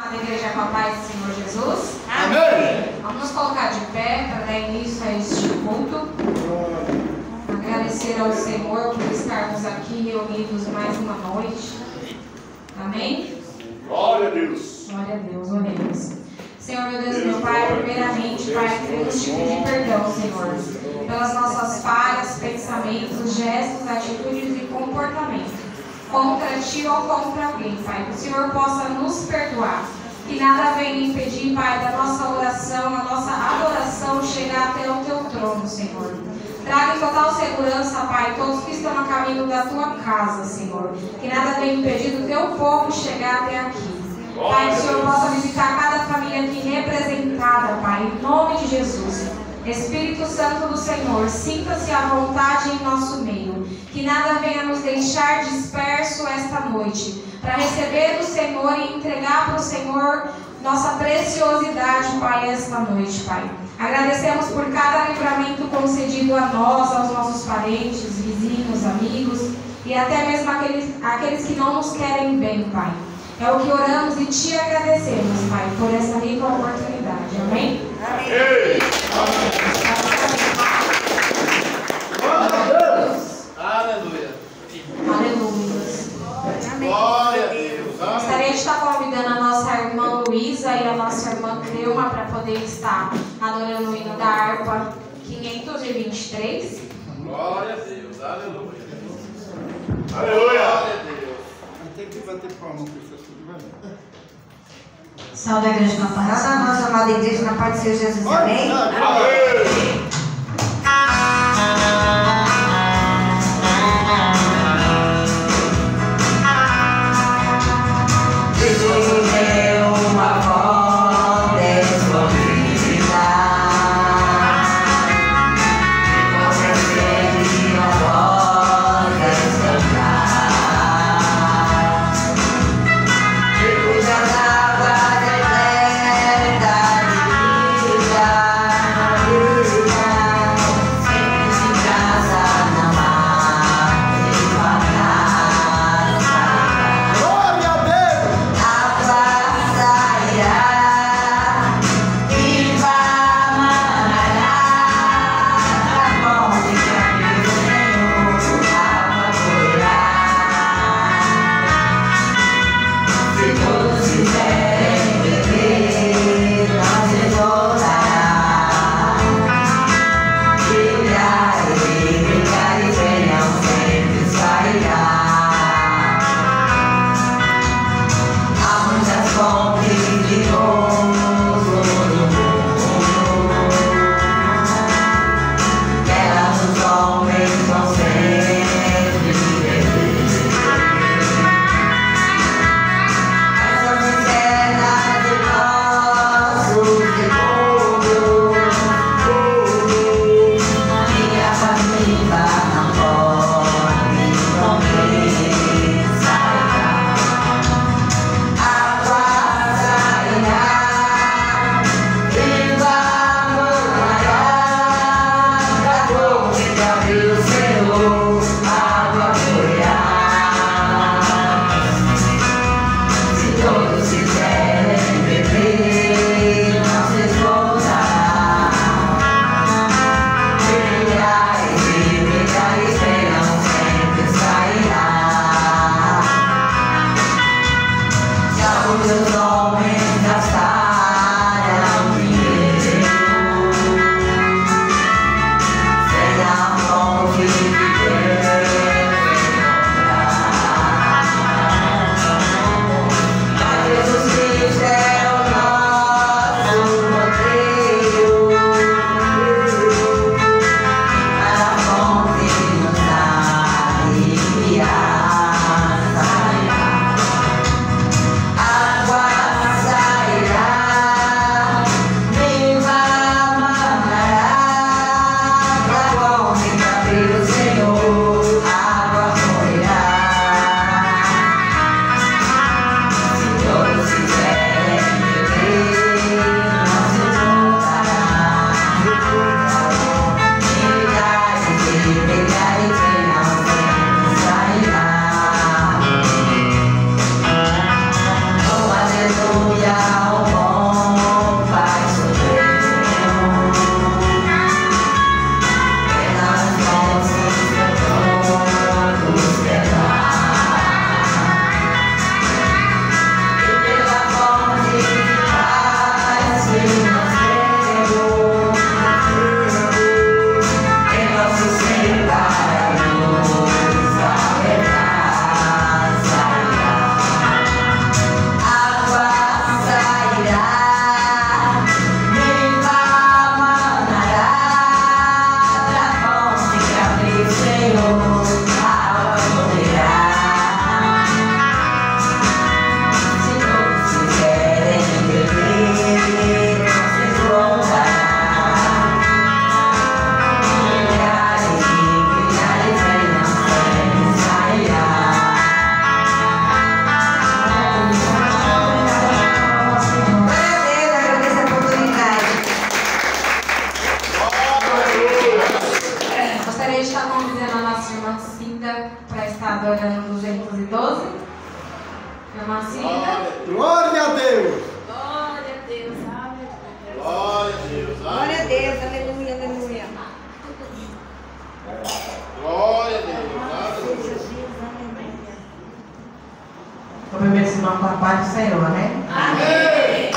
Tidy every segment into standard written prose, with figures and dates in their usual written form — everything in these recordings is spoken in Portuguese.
Amada igreja, com a paz do Senhor Jesus. Amém. Vamos nos colocar de pé para dar início a este culto. Agradecer ao Senhor por estarmos aqui reunidos mais uma noite. Amém? Glória a Deus. Glória a Deus, oremos. Senhor, meu Deus e meu Pai, primeiramente, Pai, queremos te pedir perdão, Senhor, pelas nossas falhas, pensamentos, gestos, atitudes e comportamentos contra Ti ou contra alguém, Pai. Que o Senhor possa nos perdoar. Que nada venha impedir, Pai, da nossa oração, a nossa adoração chegar até o Teu trono, Senhor. Traga em total segurança, Pai, todos que estão a caminho da Tua casa, Senhor. Que nada venha impedir do Teu povo chegar até aqui. Pai, que o Senhor possa visitar cada família aqui representada, Pai, em nome de Jesus. Espírito Santo do Senhor, sinta-se à vontade em nosso meio. Que nada venha nos deixar disperso esta noite, para receber do Senhor e entregar para o Senhor nossa preciosidade, Pai, esta noite, Pai. Agradecemos por cada livramento concedido a nós, aos nossos parentes, vizinhos, amigos e até mesmo aqueles que não nos querem bem, Pai. É o que oramos e te agradecemos, Pai, por essa rica oportunidade. Amém? Amém. Aleluia. Aleluia. Glória a Deus. Gostaria de estar convidando a nossa irmã Luísa e a nossa irmã Cleuma para poder estar adorando o hino da harpa 523. Glória a Deus. Aleluia. Aleluia. Glória a Deus. Tem que bater palma com isso tudo, vai. Salve a igreja na paz. A nossa amada igreja na paz do Senhor Jesus. Amém? Amém. Jesus é uma voz desconhecida. Não percebe a voz descantar. Cuja água deserta de vida. palavra do Senhor, né? Amém. Ele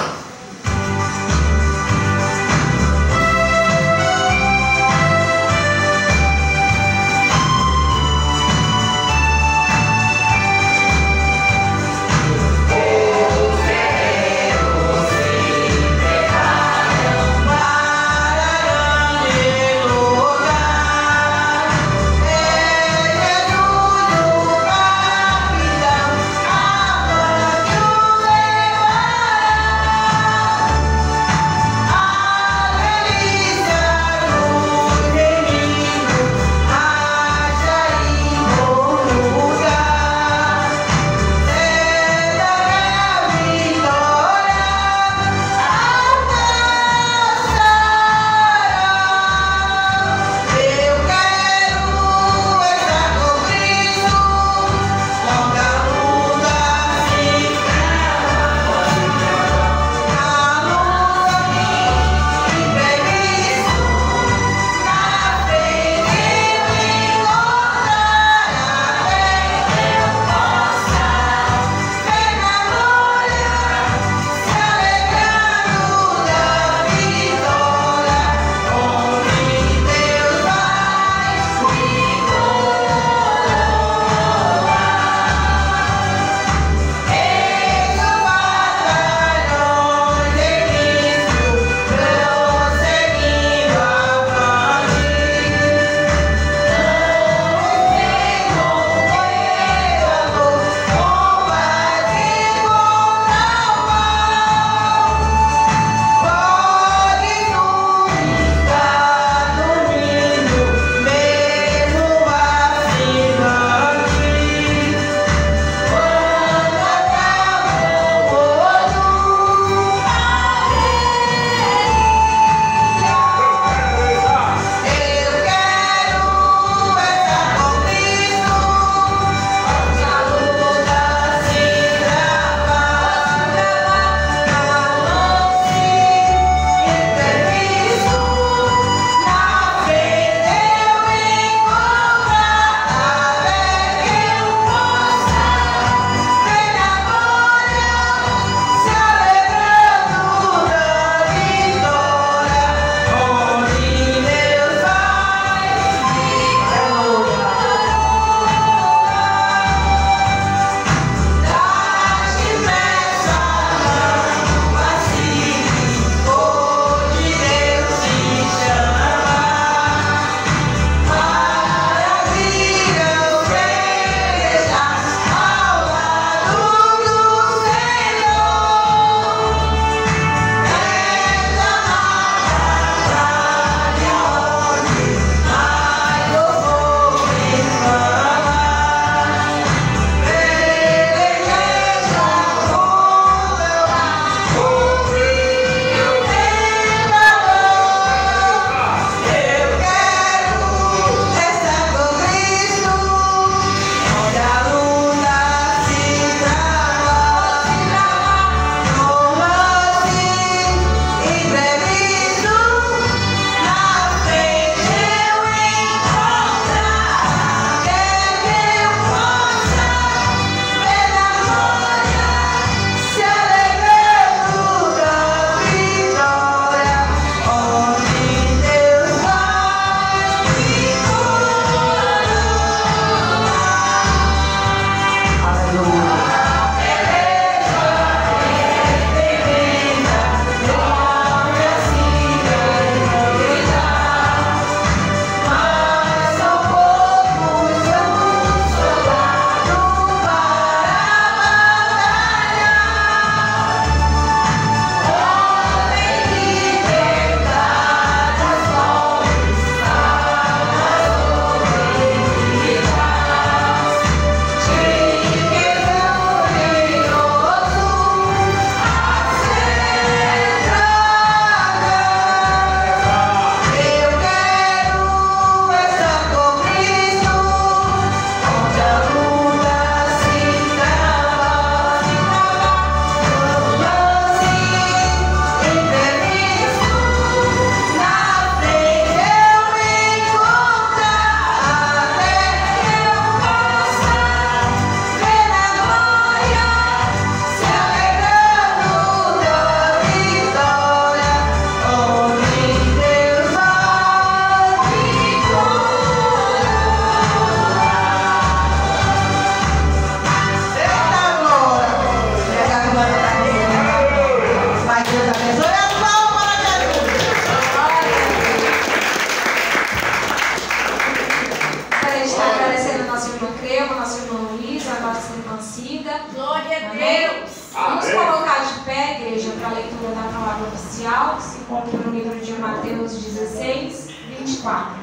a leitura da palavra oficial, que se encontra no livro de Mateus 16, 24.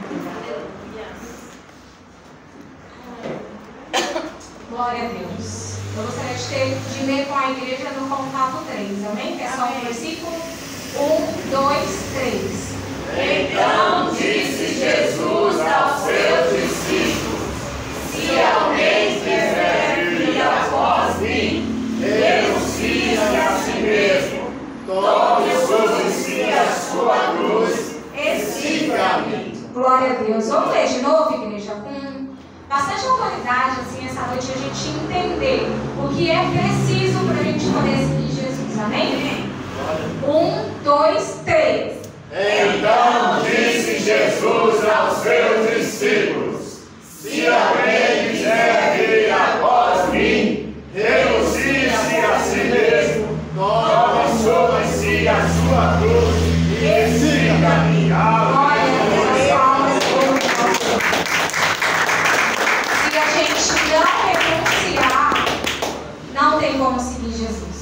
Glória a Deus. Eu gostaria de ler com a igreja no contato 3, amém? Que é só o versículo 1, 2, 3. Então disse Jesus aos seus discípulos: se alguém quiser vir após mim, renuncie-se a si mesmo, tome sobre si a sua cruz e siga-me. Glória a Deus. Vamos ler de novo, igreja, com bastante autoridade, assim, essa noite, a gente entender o que é preciso para a gente poder seguir Jesus, amém? 1, 2, 3. Então disse Jesus aos seus discípulos: se alguém quiser vir após mim, renuncie-se a si mesmo, tome sobre si a sua cruz e siga-me. Se a gente não renunciar, não tem como seguir Jesus.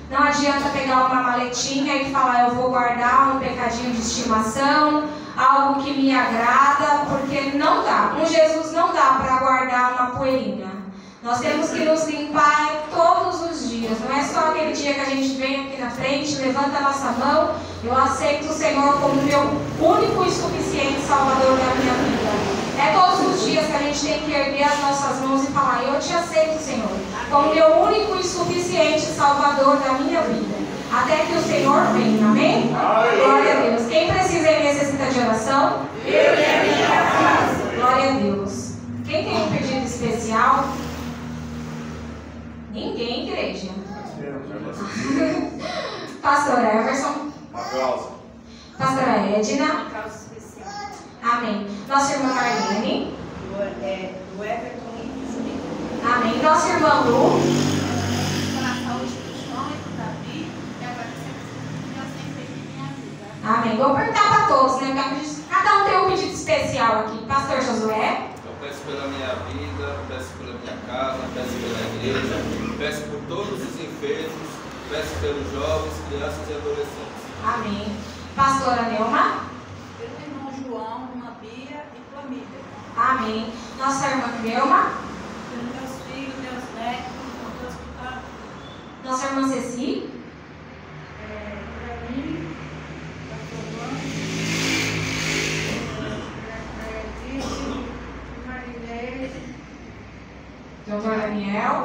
Não adianta pegar uma maletinha e falar, eu vou guardar um pecadinho de estimação, algo que me agrada, porque não dá. Com Jesus não dá para guardar uma poeirinha. Nós temos que nos limpar todos os dias. Não é só aquele dia que a gente vem aqui na frente, levanta a nossa mão, eu aceito o Senhor como meu único e suficiente Salvador da minha vida. É todos os dias que a gente tem que erguer as nossas mãos e falar, eu te aceito, Senhor, como meu único e suficiente Salvador da minha vida. Até que o Senhor venha, amém? Glória a Deus. Quem precisa e necessita de oração? Eu e a minha casa. Glória a Deus. Quem tem um pedido especial? Ninguém, igreja. Pastora Everson. Pastora Edna. Amém. Nossa irmã Marlene. Do Everton e Amém. Nossa irmã Lu. Amém. Vou perguntar para todos, né? Cada um tem um pedido especial aqui. Pastor Josué. Eu peço pela minha vida, peço pela minha casa, peço pela igreja, peço por todos os enfermos, peço pelos jovens, crianças e adolescentes. Amém. Pastora Nelma. Pelo irmão João, uma Bia e família. Amém. Nossa irmã Nelma. Pelos meus filhos, meus netos, todos que estão. Nossa irmã Ceci. Para mim, para a sua Marinês, Doutor Daniel.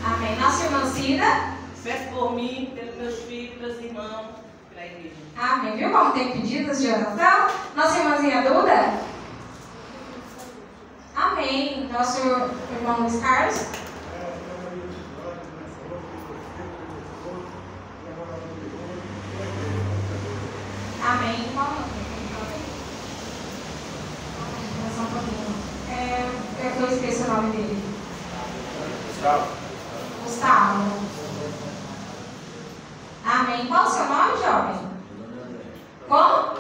Amém. Nossa irmã Cida. peço por mim, pelos meus filhos, meus irmãos, pela igreja. Amém. Viu como tem pedidos de oração? Nossa irmãzinha Duda. Amém. Nosso irmão Luiz Carlos. Amém. Só um pouquinho. Eu esqueci o nome dele. Gustavo. Amém. Qual o seu nome, jovem? Como?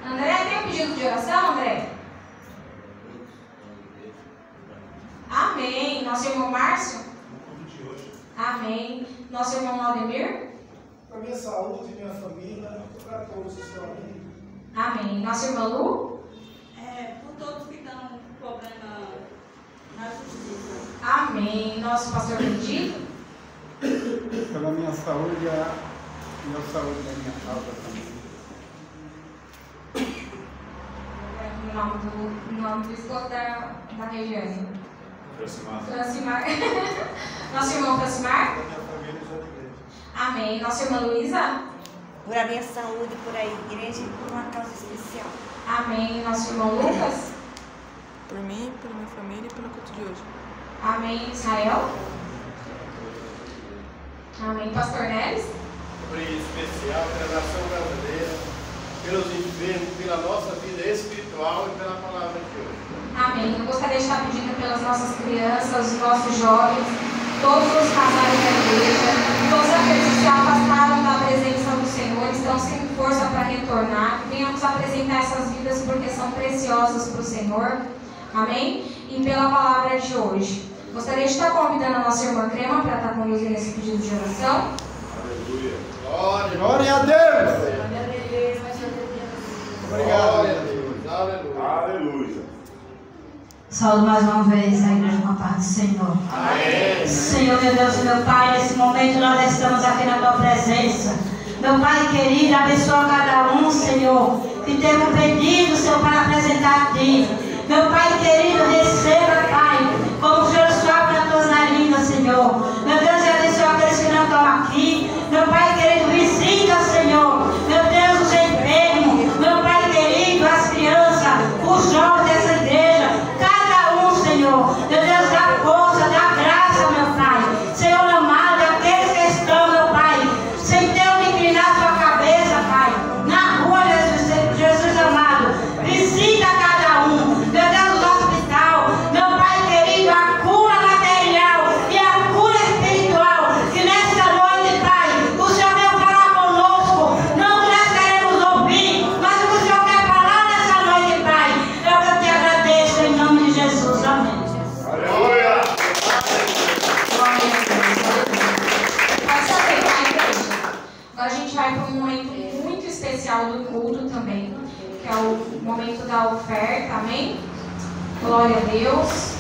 André, tem um pedido de oração, André? Amém. Nosso irmão Márcio? Amém. Nosso irmão Aldemir? Para minha saúde, minha família, para todos que estão ali. Amém. Nossa irmã Lu? Por todos que estão com problema na justiça. Amém. Nosso pastor Benedito? Pela minha saúde e a saúde da minha casa também. O nome do esposo da região. Francimar. Nosso irmão Francimar? Amém. Nossa irmã Luísa? Por a minha saúde, por a igreja e por uma causa especial. Amém. Nosso irmão Lucas? Por mim, pela minha família e pelo culto de hoje. Amém. Israel? Amém. Pastor Neres? Por especial pela nação brasileira, pelos enfermos, pela nossa vida espiritual e pela palavra de hoje. Amém. Eu gostaria de estar pedindo pelas nossas crianças, os nossos jovens, todos os casais da igreja, todos aqueles que se afastaram da presença do Senhor, estão sem força para retornar, que venhamos apresentar essas vidas porque são preciosas para o Senhor. Amém? E pela palavra de hoje. Gostaria de estar convidando a nossa irmã Crema para estar conduzindo esse pedido de oração. Aleluia. Glória a Deus. Obrigado. Glória a Deus. Aleluia. Aleluia. Saúde mais uma vez a igreja com a paz do Senhor. Amém. Senhor, meu Deus e meu Pai, nesse momento nós estamos aqui na tua presença. Meu Pai querido, abençoa cada um, Senhor, que teve um pedido, Senhor, para apresentar a Ti. Meu Pai querido, receba, Pai, como o Senhor sopra nas tuas narinas, Senhor. Meu Deus, e abençoa aqueles que não estão aqui. Meu Pai querido, visita, Senhor. Meu Deus, os enfermos. Meu Pai querido, as crianças, os jovens dessa igreja. Cada um, Senhor. Meu Deus, dá força, dá graça, meu Pai. Senhor amado, aqueles que estão, meu Pai, sem ter onde inclinar sua cabeça, Pai. Na rua, Jesus amado. Visita cada um. Meu Deus, no hospital. Meu Pai querido, a cura material e a cura espiritual. Que nesta noite, Pai, o Senhor veio falar conosco. Não que nós queremos ouvir, mas o que o Senhor quer falar nessa noite, Pai. É o que eu te agradeço em nome de Jesus. Amém. Aleluia. Pode se aceitar, igreja. Agora a gente vai para um momento muito especial do culto também, que é o momento da oferta, amém? Glória a Deus.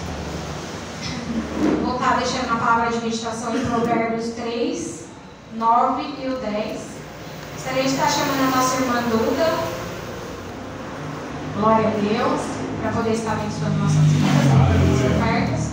Vou estar deixando a palavra de meditação em Provérbios 3, 9 e o 10. Gostaria de estar chamando a nossa irmã Duda. Glória a Deus. Para poder estar abençoando nossas vidas, ofertas.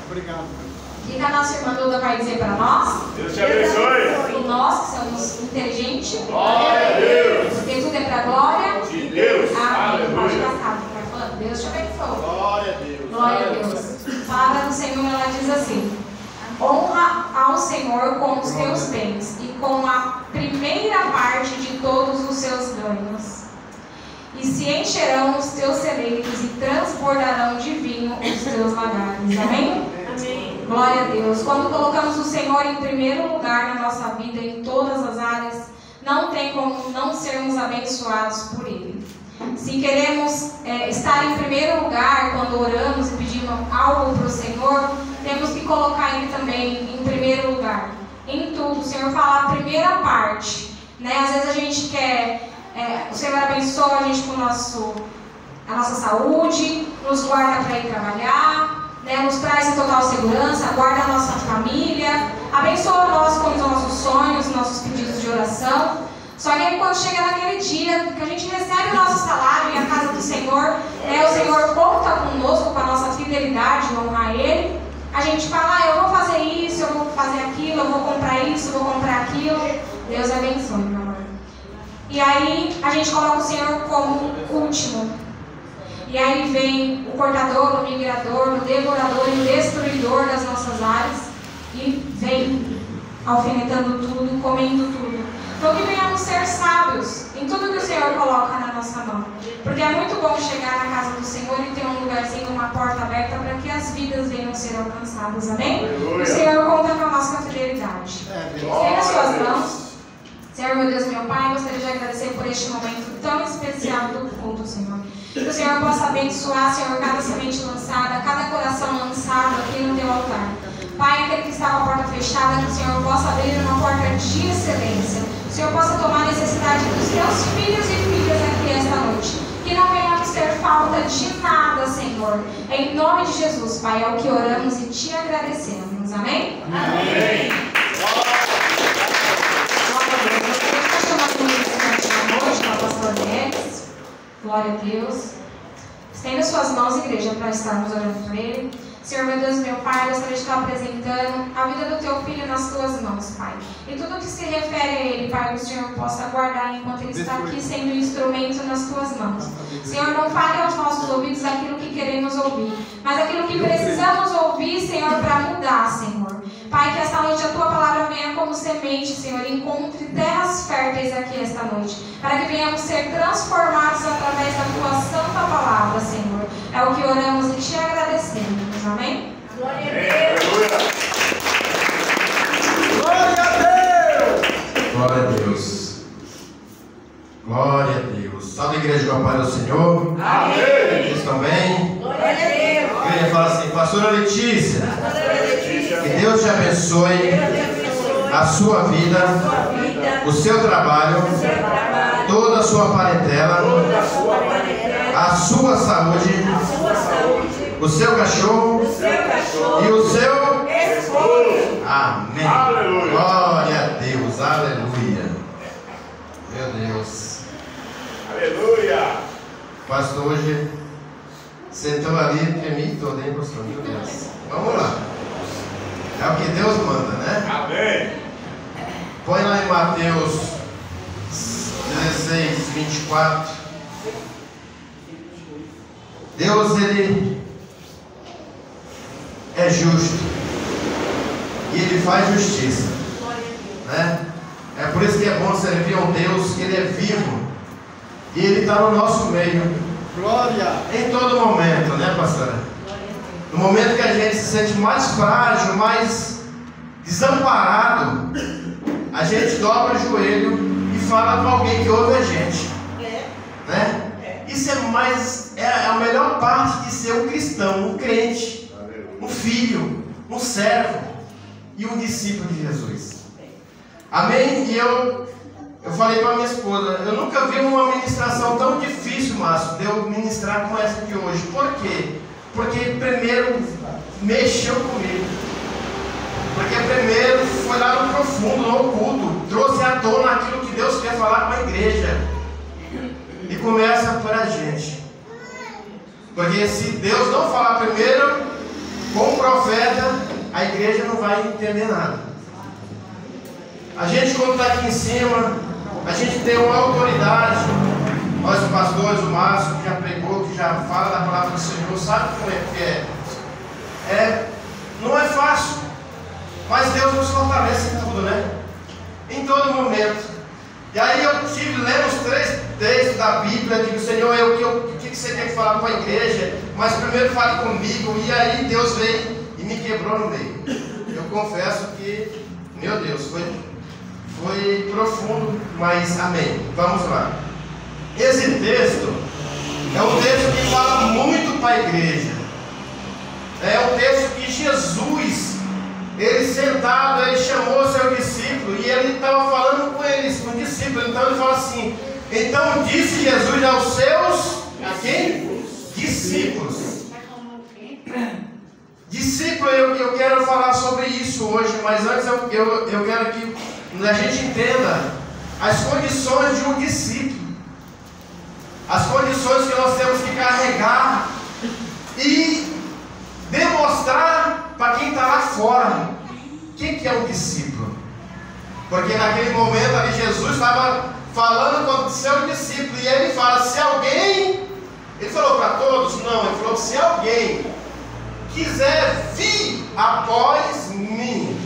Obrigado. O que a nossa irmã Duda vai dizer para nós? Deus te abençoe. E nós que somos inteligentes. Glória a Deus. Porque tudo é para a glória De Deus. Amém. Pode Aleluia. passar. Vai falando. Deus te abençoe. Glória a Deus. Glória a Deus. A palavra do Senhor, ela diz assim: honra ao Senhor com os teus bens e com a primeira parte de todos os seus ganhos. E se encherão os teus celeiros e transbordarão de vinho os teus lagares. Amém? Amém. Glória a Deus. Quando colocamos o Senhor em primeiro lugar na nossa vida, em todas as áreas, não tem como não sermos abençoados por Ele. Se queremos estar em primeiro lugar quando oramos e pedimos algo para o Senhor, temos que colocar Ele também em primeiro lugar. Em tudo, o Senhor fala a primeira parte. Né? Às vezes a gente quer, o Senhor abençoa a gente com a nossa saúde, nos guarda para ir trabalhar, né? Nos traz em total segurança, guarda a nossa família, abençoa nós com os nossos sonhos, nossos pedidos de oração. Só que aí quando chega naquele dia que a gente recebe o nosso salário em a casa do Senhor, o Senhor conta conosco com a nossa fidelidade de honrar Ele, a gente fala, eu vou fazer isso, eu vou fazer aquilo, eu vou comprar isso, eu vou comprar aquilo. Deus abençoe, meu amor. E aí a gente coloca o Senhor como último. E aí vem o cortador, o migrador, o devorador e o destruidor das nossas áreas e vem alfinetando tudo, comendo tudo. Então que venhamos ser sábios em tudo que o Senhor coloca na nossa mão. Porque é muito bom chegar na casa do Senhor e ter um lugarzinho, uma porta aberta para que as vidas venham ser alcançadas. Amém? Aleluia. O Senhor conta com a nossa fidelidade. Tenha as suas mãos. Senhor, meu Deus, meu Pai, gostaria de agradecer por este momento tão especial do culto, Senhor. Que o Senhor possa abençoar, Senhor, cada semente lançada, cada coração lançado aqui no teu altar. Pai, aquele que está com a porta fechada, que o Senhor possa abrir uma porta de excelência. O Senhor possa tomar a necessidade dos teus filhos e filhas aqui esta noite. Que não venhamos ter falta de nada, Senhor. Em nome de Jesus, Pai, é o que oramos e te agradecemos. Amém? Amém. Glória a Deus. Estenda suas mãos, igreja, para estarmos orando por Ele. Senhor, meu Deus, meu Pai, gostaria de estar apresentando a vida do Teu Filho nas Tuas mãos, Pai. E tudo que se refere a Ele, Pai, que o Senhor possa guardar enquanto Ele está aqui sendo um instrumento nas Tuas mãos. Senhor, não fale aos nossos ouvidos aquilo que queremos ouvir, mas aquilo que precisamos ouvir, Senhor, para mudar, Senhor. Pai, que esta noite a Tua palavra venha como semente, Senhor, e encontre terras férteis aqui esta noite, para que venhamos ser transformados através da Tua santa palavra, Senhor. É o que oramos e te agradecemos. Amém? Glória a Deus. Glória a Deus. Glória a Deus. Glória a Deus. Salve a igreja com a paz do Senhor. Amém. Vocês estão bem? Glória a Deus. A igreja fala assim, Pastora Letícia, que Deus te abençoe a sua vida, o seu trabalho, toda a sua parentela, a sua saúde, o seu cachorro e o seu esposo. Amém. Aleluia. Glória a Deus. Aleluia. Meu Deus. Aleluia. O pastor hoje sentou ali, tremi todo, hein, pastor? Meu Deus. Vamos lá. É o que Deus manda, né? Amém. Põe lá em Mateus 16, 24. Deus, Ele é justo e Ele faz justiça, né? É por isso que é bom servir a um Deus que Ele é vivo e Ele está no nosso meio. Glória! Em todo momento, né, pastora? No momento que a gente se sente mais frágil, mais desamparado, a gente dobra o joelho e fala com alguém que ouve a gente, né? Isso é a melhor parte de ser um cristão, um crente, um filho, um servo e um discípulo de Jesus. Amém? E eu falei para minha esposa, eu nunca vi uma ministração tão difícil, Márcio, de eu ministrar como essa de hoje. Por quê? Porque primeiro mexeu comigo. Porque primeiro foi lá no profundo, no oculto, trouxe à tona aquilo que Deus quer falar com a igreja. E começa por a gente. Porque se Deus não falar primeiro com o profeta, a igreja não vai entender nada. A gente, quando está aqui em cima, a gente tem uma autoridade. Nós, os pastores, o Márcio, que já pregou, que já fala da palavra do Senhor, sabe como é que é? Não é fácil, mas Deus nos fortalece em tudo, né? Em todo momento. E aí eu tive lendo os 3 textos da Bíblia, digo, Senhor, o que você quer falar com a igreja? Mas primeiro fale comigo. E aí Deus veio e me quebrou no meio. Eu confesso que, meu Deus, foi profundo, mas amém. Vamos lá. Esse texto é um texto que fala muito para a igreja. É um texto que Jesus, ele sentado, ele chamou seu discípulo e ele estava falando com eles, com o discípulo. Então ele fala assim: então disse Jesus aos seus discípulos. Discípulo, eu quero falar sobre isso hoje, mas antes eu quero que a gente entenda as condições de um discípulo, as condições que nós temos que carregar e demonstrar para quem está lá fora o que é um discípulo. Porque naquele momento ali Jesus estava falando com o seu discípulo e ele fala: se alguém, ele falou para todos? Não, ele falou: se alguém quiser vir após mim,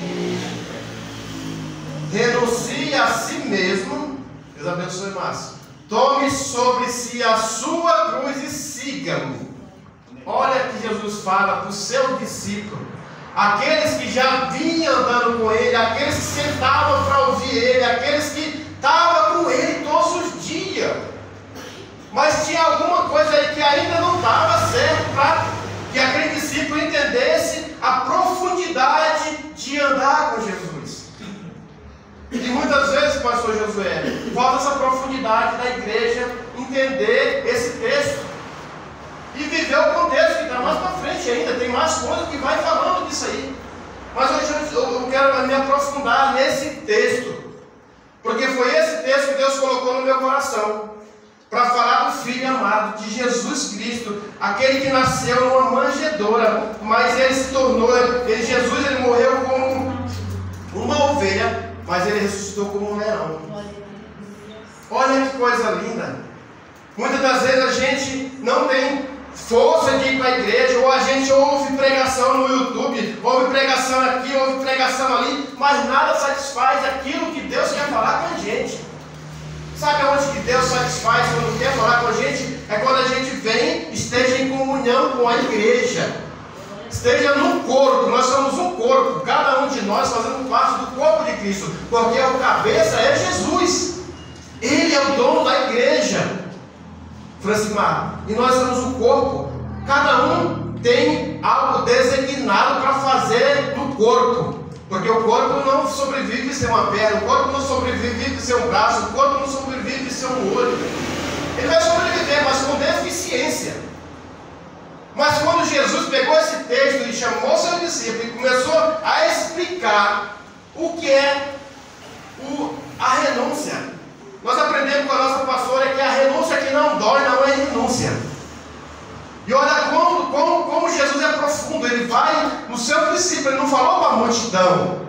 renuncie a si mesmo. Deus abençoe, Márcio. Tome sobre si a sua cruz e siga-me. Olha que Jesus fala para o seu discípulo, aqueles que já vinham andando com ele, aqueles que sentavam para ouvir ele, aqueles que estavam com ele todos os dias. Mas tinha alguma coisa aí que ainda não estava certo para que aquele discípulo entendesse a profundidade de andar com Jesus. E muitas vezes, pastor Josué, falta essa profundidade da igreja entender esse texto e viver o contexto que está mais para frente ainda. Tem mais coisas que vai falando disso aí. Mas hoje eu quero me aprofundar nesse texto, porque foi esse texto que Deus colocou no meu coração para falar do Filho amado, de Jesus Cristo, aquele que nasceu numa manjedoura, mas ele se tornou, Jesus ele morreu como uma ovelha, mas ele ressuscitou como um leão. Olha que coisa linda. Muitas das vezes a gente não tem força de ir para a igreja, ou a gente ouve pregação no YouTube, ouve pregação aqui, ouve pregação ali, mas nada satisfaz aquilo que Deus quer falar com a gente. Sabe onde que Deus satisfaz quando quer falar com a gente? É quando a gente vem, esteja em comunhão com a igreja, esteja num corpo. Nós somos um corpo, cada um de nós fazendo parte do corpo de Cristo, porque o cabeça é Jesus, ele é o dono da igreja, Francimar, e nós somos um corpo, cada um tem algo designado para fazer no corpo. Porque o corpo não sobrevive sem uma perna, o corpo não sobrevive sem um braço, o corpo não sobrevive sem um olho. Ele vai sobreviver, mas com deficiência. Mas quando Jesus pegou esse texto e chamou seu discípulo e começou a explicar o que é a renúncia, nós aprendemos com a nossa pastora que a renúncia que não dói não é renúncia. E olha como Jesus é profundo. Ele vai no seu discípulo, ele não falou para a multidão,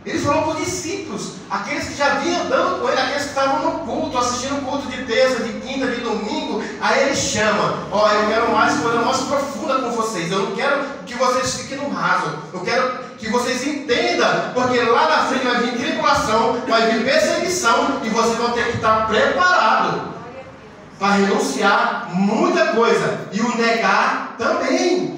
ele falou para os discípulos, aqueles que já vinham andando com ele, aqueles que estavam no culto, assistindo o culto de terça, de quinta, de domingo. Aí ele chama: ó, eu quero mais coisa mais profunda com vocês, eu não quero que vocês fiquem no raso, eu quero que vocês entendam, porque lá na frente vai vir tribulação, vai vir perseguição, e vocês vão ter que estar preparados para renunciar muita coisa, e o negar também.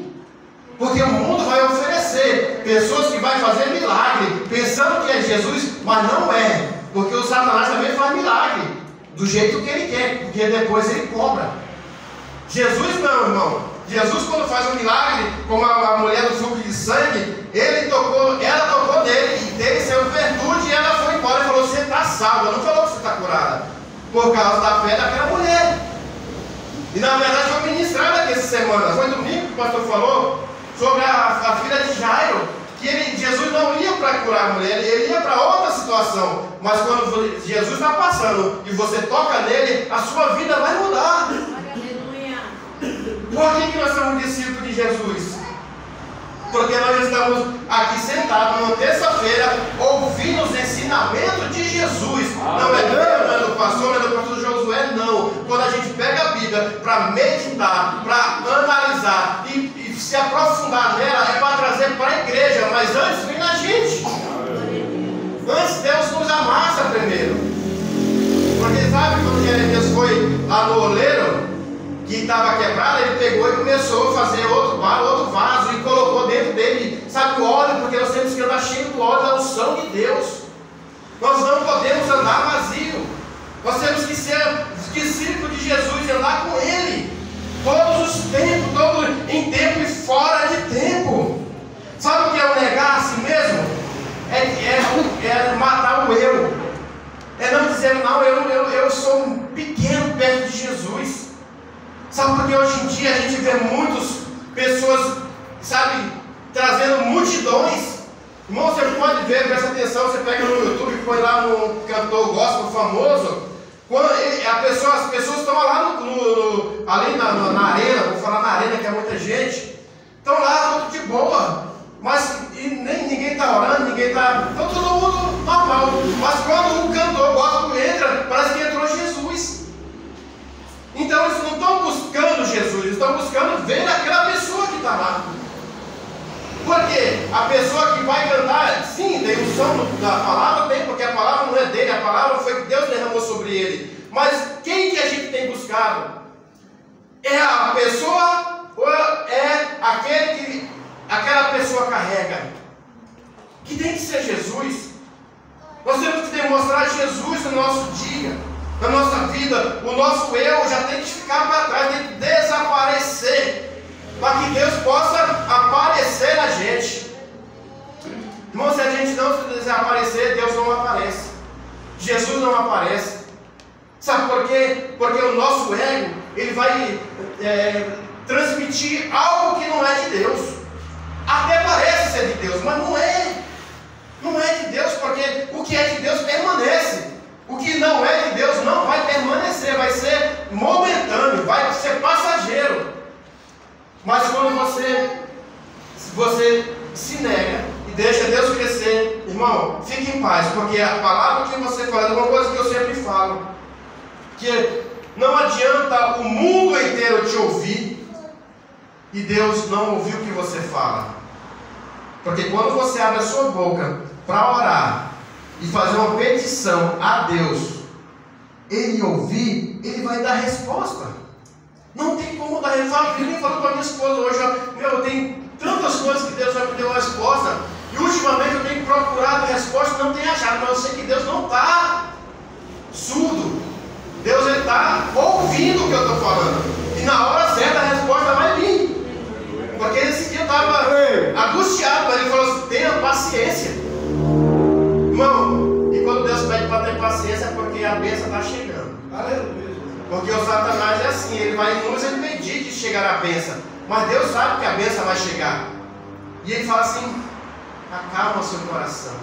Porque o mundo vai oferecer pessoas que vai fazer milagre, pensando que é Jesus, mas não é. Porque o Satanás também faz milagre, do jeito que ele quer, porque depois ele cobra. Jesus não, irmão. Jesus, quando faz um milagre, como a mulher do fluxo de sangue, ela tocou nele, e dele saiu virtude, e ela foi embora e falou: você está salva. Não falou que você está curada, por causa da fé daquela mulher. E na verdade foi ministrado aqui essa semana. Foi domingo que o pastor falou sobre a filha de Jairo, que Jesus não ia para curar a mulher, ele ia para outra situação. Mas quando Jesus está passando e você toca nele, a sua vida vai mudar. Aleluia. Por que nós somos discípulos de Jesus? Porque nós estamos aqui sentados numa terça-feira ouvindo os ensinamentos de Jesus. Não é meu, não é do pastor, não é do pastor Josué, não. Quando a gente pega a Bíblia para meditar, para analisar e se aprofundar nela, é para trazer para a igreja, mas antes vem na gente. Antes Deus nos amassa primeiro. Porque sabe quando Jeremias foi lá no oleiro, que estava quebrado, ele pegou e começou a fazer outro vaso e colocou dentro dele, sabe, o óleo, porque nós temos que andar cheio do óleo da unção de Deus. Nós não podemos andar vazio. Nós temos que ser discípulos de Jesus e andar com Ele todos os tempos, em tempo e fora de tempo. Sabe o que é o negar a si mesmo? É matar o eu. É não dizer: não, eu sou pequeno perto de Jesus. Sabe por que hoje em dia a gente vê muitas pessoas, sabe, trazendo multidões? Irmão, você pode ver, presta atenção, você pega no YouTube, põe lá no cantor gospel famoso, quando as pessoas estão lá ali na arena, vou falar na arena que é muita gente, estão lá tudo de boa, mas nem ninguém está orando, ninguém está, então todo mundo normal, mas quando o cantor gospel entra, parece que entrou Jesus. Então eles não estão buscando Jesus, eles estão buscando ver aquela pessoa que está lá. Porque a pessoa que vai cantar, sim, tem unção da palavra, tem, porque a palavra não é dele, a palavra foi que Deus derramou sobre ele. Mas quem que a gente tem buscado? É a pessoa ou é aquela pessoa carrega? Que tem que ser Jesus. Nós temos que demonstrar Jesus no nosso dia, na nossa vida. O nosso eu já tem que ficar para trás, tem que desaparecer, para que Deus possa aparecer na gente. Irmão, se a gente não desaparecer, Deus não aparece, Jesus não aparece. Sabe por quê? Porque o nosso ego, ele vai transmitir algo que não é de Deus. Até parece ser de Deus, mas não é. Não é de Deus, porque o que é de Deus permanece. O que não é de Deus não vai permanecer, vai ser momentâneo, vai ser passageiro. Mas quando você se nega e deixa Deus crescer, irmão, fique em paz, porque a palavra que você fala é uma coisa que eu sempre falo, que não adianta o mundo inteiro te ouvir e Deus não ouvir o que você fala. Porque quando você abre a sua boca para orar e fazer uma petição a Deus, Ele ouvir, Ele vai dar resposta. Não tem como dar resposta. Eu nem falo para minha esposa hoje, eu tenho tantas coisas que Deus já me deu a resposta, e ultimamente eu tenho procurado resposta e não tenho achado, mas eu sei que Deus não está surdo. Deus está ouvindo o que eu estou falando, e na hora certa a resposta vai vir. Porque nesse dia eu estava angustiado, mas ele falou assim: tenha paciência. Irmão, e quando Deus pede para ter paciência é porque a bênção está chegando. Aleluia. Porque o Satanás é assim, ele vai nos impedir de chegar à bênção. Mas Deus sabe que a bênção vai chegar. E ele fala assim: acalma seu coração.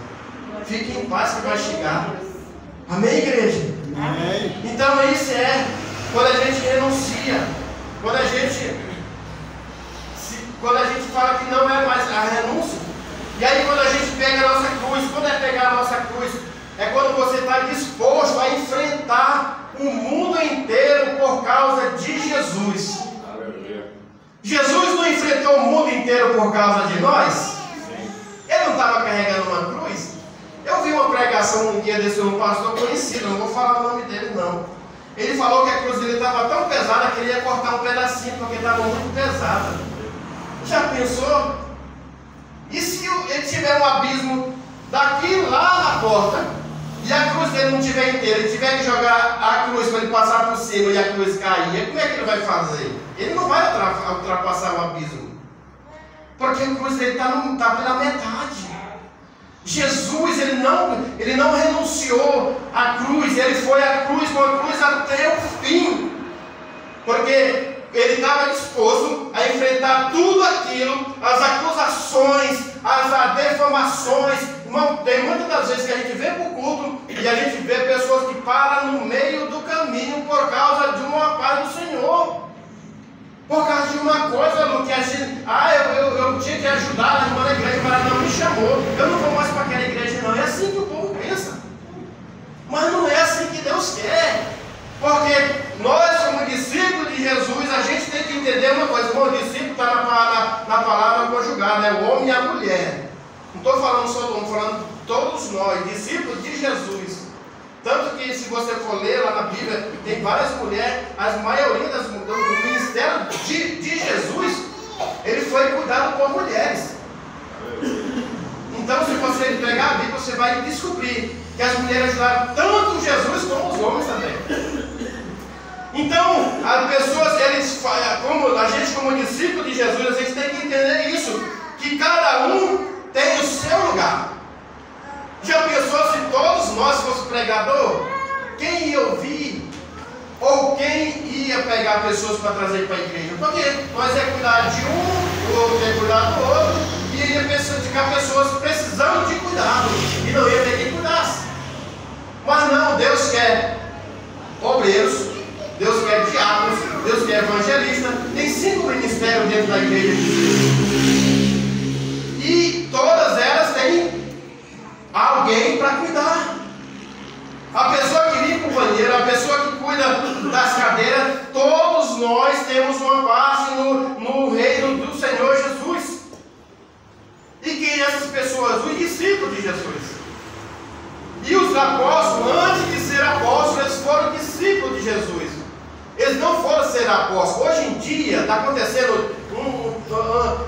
Fique em paz que vai chegar. Amém, igreja? Amém. Então isso é quando a gente renuncia. Quando a gente fala que não é mais a renúncia. E aí quando a gente pega a nossa cruz. Quando é pegar a nossa cruz? É quando você está disposto a enfrentar o mundo inteiro por causa de Jesus. Jesus não enfrentou o mundo inteiro por causa de nós? Ele não estava carregando uma cruz? Eu vi uma pregação um dia desse um pastor conhecido, não vou falar o nome dele não. Ele falou que a cruz dele estava tão pesada que ele ia cortar um pedacinho porque estava muito pesada. Já pensou? E se ele tiver um abismo daqui lá na porta e a cruz dele não estiver inteira, ele tiver que jogar a cruz para ele passar por cima e a cruz cair, como é que ele vai fazer? Ele não vai ultrapassar o abismo, porque a cruz dele está pela metade. Jesus, ele não renunciou à cruz, ele foi à cruz, com a cruz até o fim, porque ele estava disposto a enfrentar tudo aquilo, as acusações, as defamações. Irmão, tem muitas das vezes que a gente vem para o culto e a gente vê pessoas que param no meio do caminho por causa de uma paz do Senhor. Por causa de uma coisa, Lu, que a gente, eu tinha que ajudar a irmã da igreja, mas ela não me chamou. Eu não vou mais para aquela igreja, não. É assim que o povo pensa. Mas não é assim que Deus quer. Porque nós, como discípulos de Jesus, a gente tem que entender uma coisa. O discípulo está na palavra conjugada, né? O homem e a mulher. Não estou falando só do homem, estou falando de todos nós, discípulos de Jesus. Tanto que se você for ler lá na Bíblia, tem várias mulheres, a maioria do ministério de Jesus, ele foi cuidado por mulheres. Então, se você pegar a Bíblia, você vai descobrir que as mulheres ajudaram tanto Jesus como os homens também. Então, as pessoas, a gente como discípulo de Jesus, a gente tem que entender isso, que cada um tem o seu lugar. Já pensou se todos nós fossemos pregador? Quem ia ouvir? Ou quem ia pegar pessoas para trazer para a igreja? Porque nós ia cuidar de um, o outro ia cuidar do outro, e ia ficar pessoas precisando de cuidado, e não ia ter quem cuidasse. Mas não, Deus quer obreiros, Deus quer diáconos, Deus quer evangelista. Tem 5 ministérios dentro da igreja de Jesus. E todas elas têm alguém para cuidar. A pessoa que limpa o banheiro, a pessoa que cuida das cadeiras, todos nós temos uma parte no reino do Senhor Jesus. E quem são essas pessoas? Os discípulos de Jesus. E os apóstolos, antes de ser apóstolos, eles foram discípulos de Jesus. Eles não foram ser apóstolos. Hoje em dia está acontecendo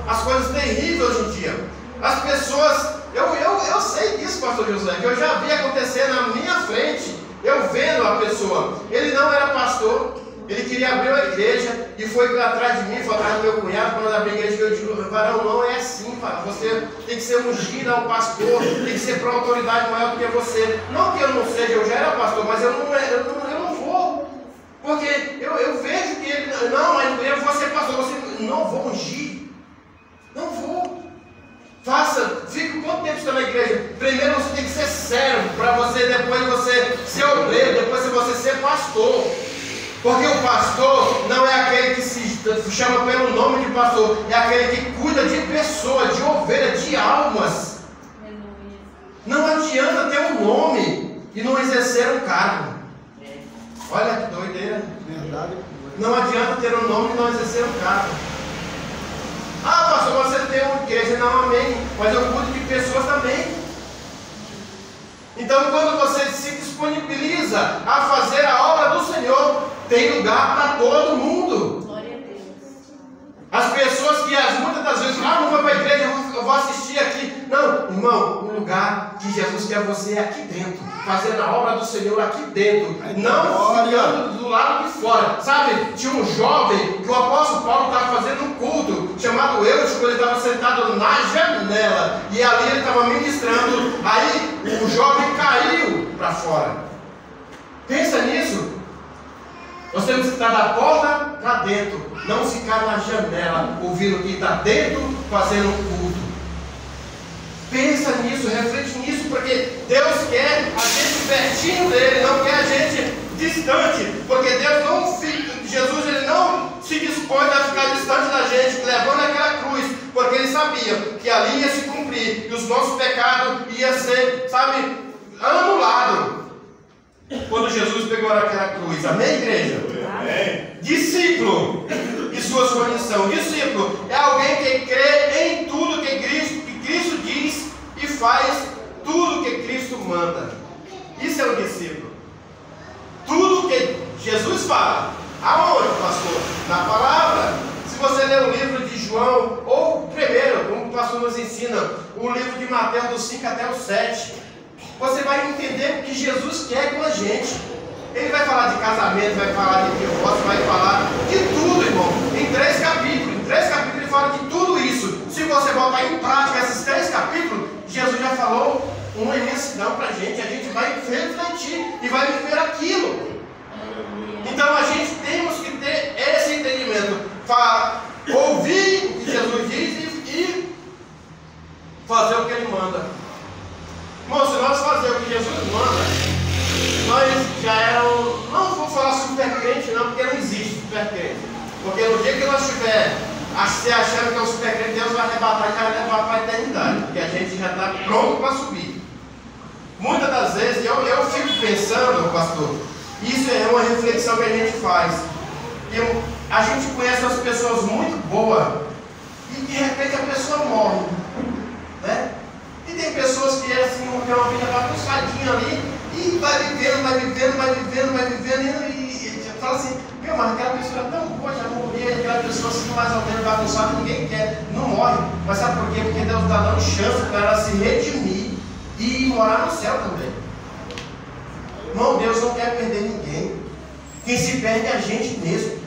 as coisas terríveis hoje em dia. As pessoas, eu sei disso, pastor José, que eu já vi acontecer na minha frente, eu vendo a pessoa. Ele não era pastor, ele queria abrir uma igreja e foi atrás de mim, foi atrás do meu cunhado, quando eu abri a igreja, eu digo: varão, não é assim, você tem que ser ungido a um pastor, tem que ser para uma autoridade maior do que você. Não que eu não seja, eu já era pastor, mas eu não vou, porque eu vejo que ele, não, mas eu vou ser pastor, você não vou ungir, não vou. Fica quanto tempo você está na igreja? Primeiro você tem que ser servo, para você depois você ser obreiro, depois você ser pastor. Porque o pastor não é aquele que se chama pelo nome de pastor, é aquele que cuida de pessoas, de ovelhas, de almas. Não adianta ter um nome e não exercer um cargo. Olha que doideira. Não adianta ter um nome e não exercer um cargo. Ah, pastor, você tem uma igreja, não, amém, mas eu cuido de pessoas também. Então, quando você se disponibiliza a fazer a obra do Senhor, tem lugar para todo mundo. Glória a Deus. As pessoas que muitas das vezes, não vou para a igreja, eu vou assistir aqui. Não, irmão, lugar que Jesus quer você aqui dentro, fazendo a obra do Senhor aqui dentro, não ficando do lado de fora. Sabe, tinha um jovem que o apóstolo Paulo estava fazendo um culto, chamado Eutico, ele estava sentado na janela, e ali ele estava ministrando, aí o jovem caiu para fora. Pensa nisso. Nós temos que estar da porta para dentro, não ficar na janela, ouvindo quem está dentro, fazendo um culto. Pensa nisso, reflete nisso, porque Deus quer a gente pertinho dele, não quer a gente distante, porque Deus não fica, Jesus ele não se dispõe a ficar distante da gente, levando aquela cruz, porque ele sabia que ali ia se cumprir, e os nossos pecados iam ser, sabe, anulados. Quando Jesus pegou aquela cruz, amém, igreja? Amém. Discípulo e suas condições. Discípulo é alguém que crê em tudo que Cristo diz e faz tudo que Cristo manda. Isso é um discípulo. Tudo que Jesus fala. Aonde, pastor? Na palavra. Se você ler o livro de João, ou primeiro, como o pastor nos ensina, o livro de Mateus do 5 até o 7, você vai entender o que Jesus quer com a gente. Ele vai falar de casamento, vai falar de divórcio, vai falar de tudo, irmão. Em 3 capítulos. Em 3 capítulos ele fala de tudo isso. Se você botar em prática esses 3 capítulos, Jesus já falou uma imensidão para a gente vai refletir e vai viver aquilo. Então a gente temos que ter esse entendimento. Ouvir o que Jesus diz e fazer o que ele manda. Irmão, se nós fazer o que Jesus manda, nós já éramos, não vou falar super crente não, porque não existe super crente. Porque no dia que nós estiver achando que é um super crente, Deus vai arrebatar e vai levar para a eternidade, porque a gente já está pronto para subir. Muitas das vezes eu fico pensando, pastor, isso é uma reflexão que a gente faz. A gente conhece as pessoas muito boas e de repente a pessoa morre, né? E tem pessoas que assim, tem uma vida bagunçadinha ali e vai vivendo e fala assim, meu, mas aquela pessoa é tão boa, já morria, aquela pessoa assim mais ou menos bagunçada, ninguém quer, não morre. Mas sabe por quê? Porque Deus está dando chance para ela se redimir e morar no céu também. Irmão, Deus não quer perder ninguém. Quem se perde é a gente mesmo.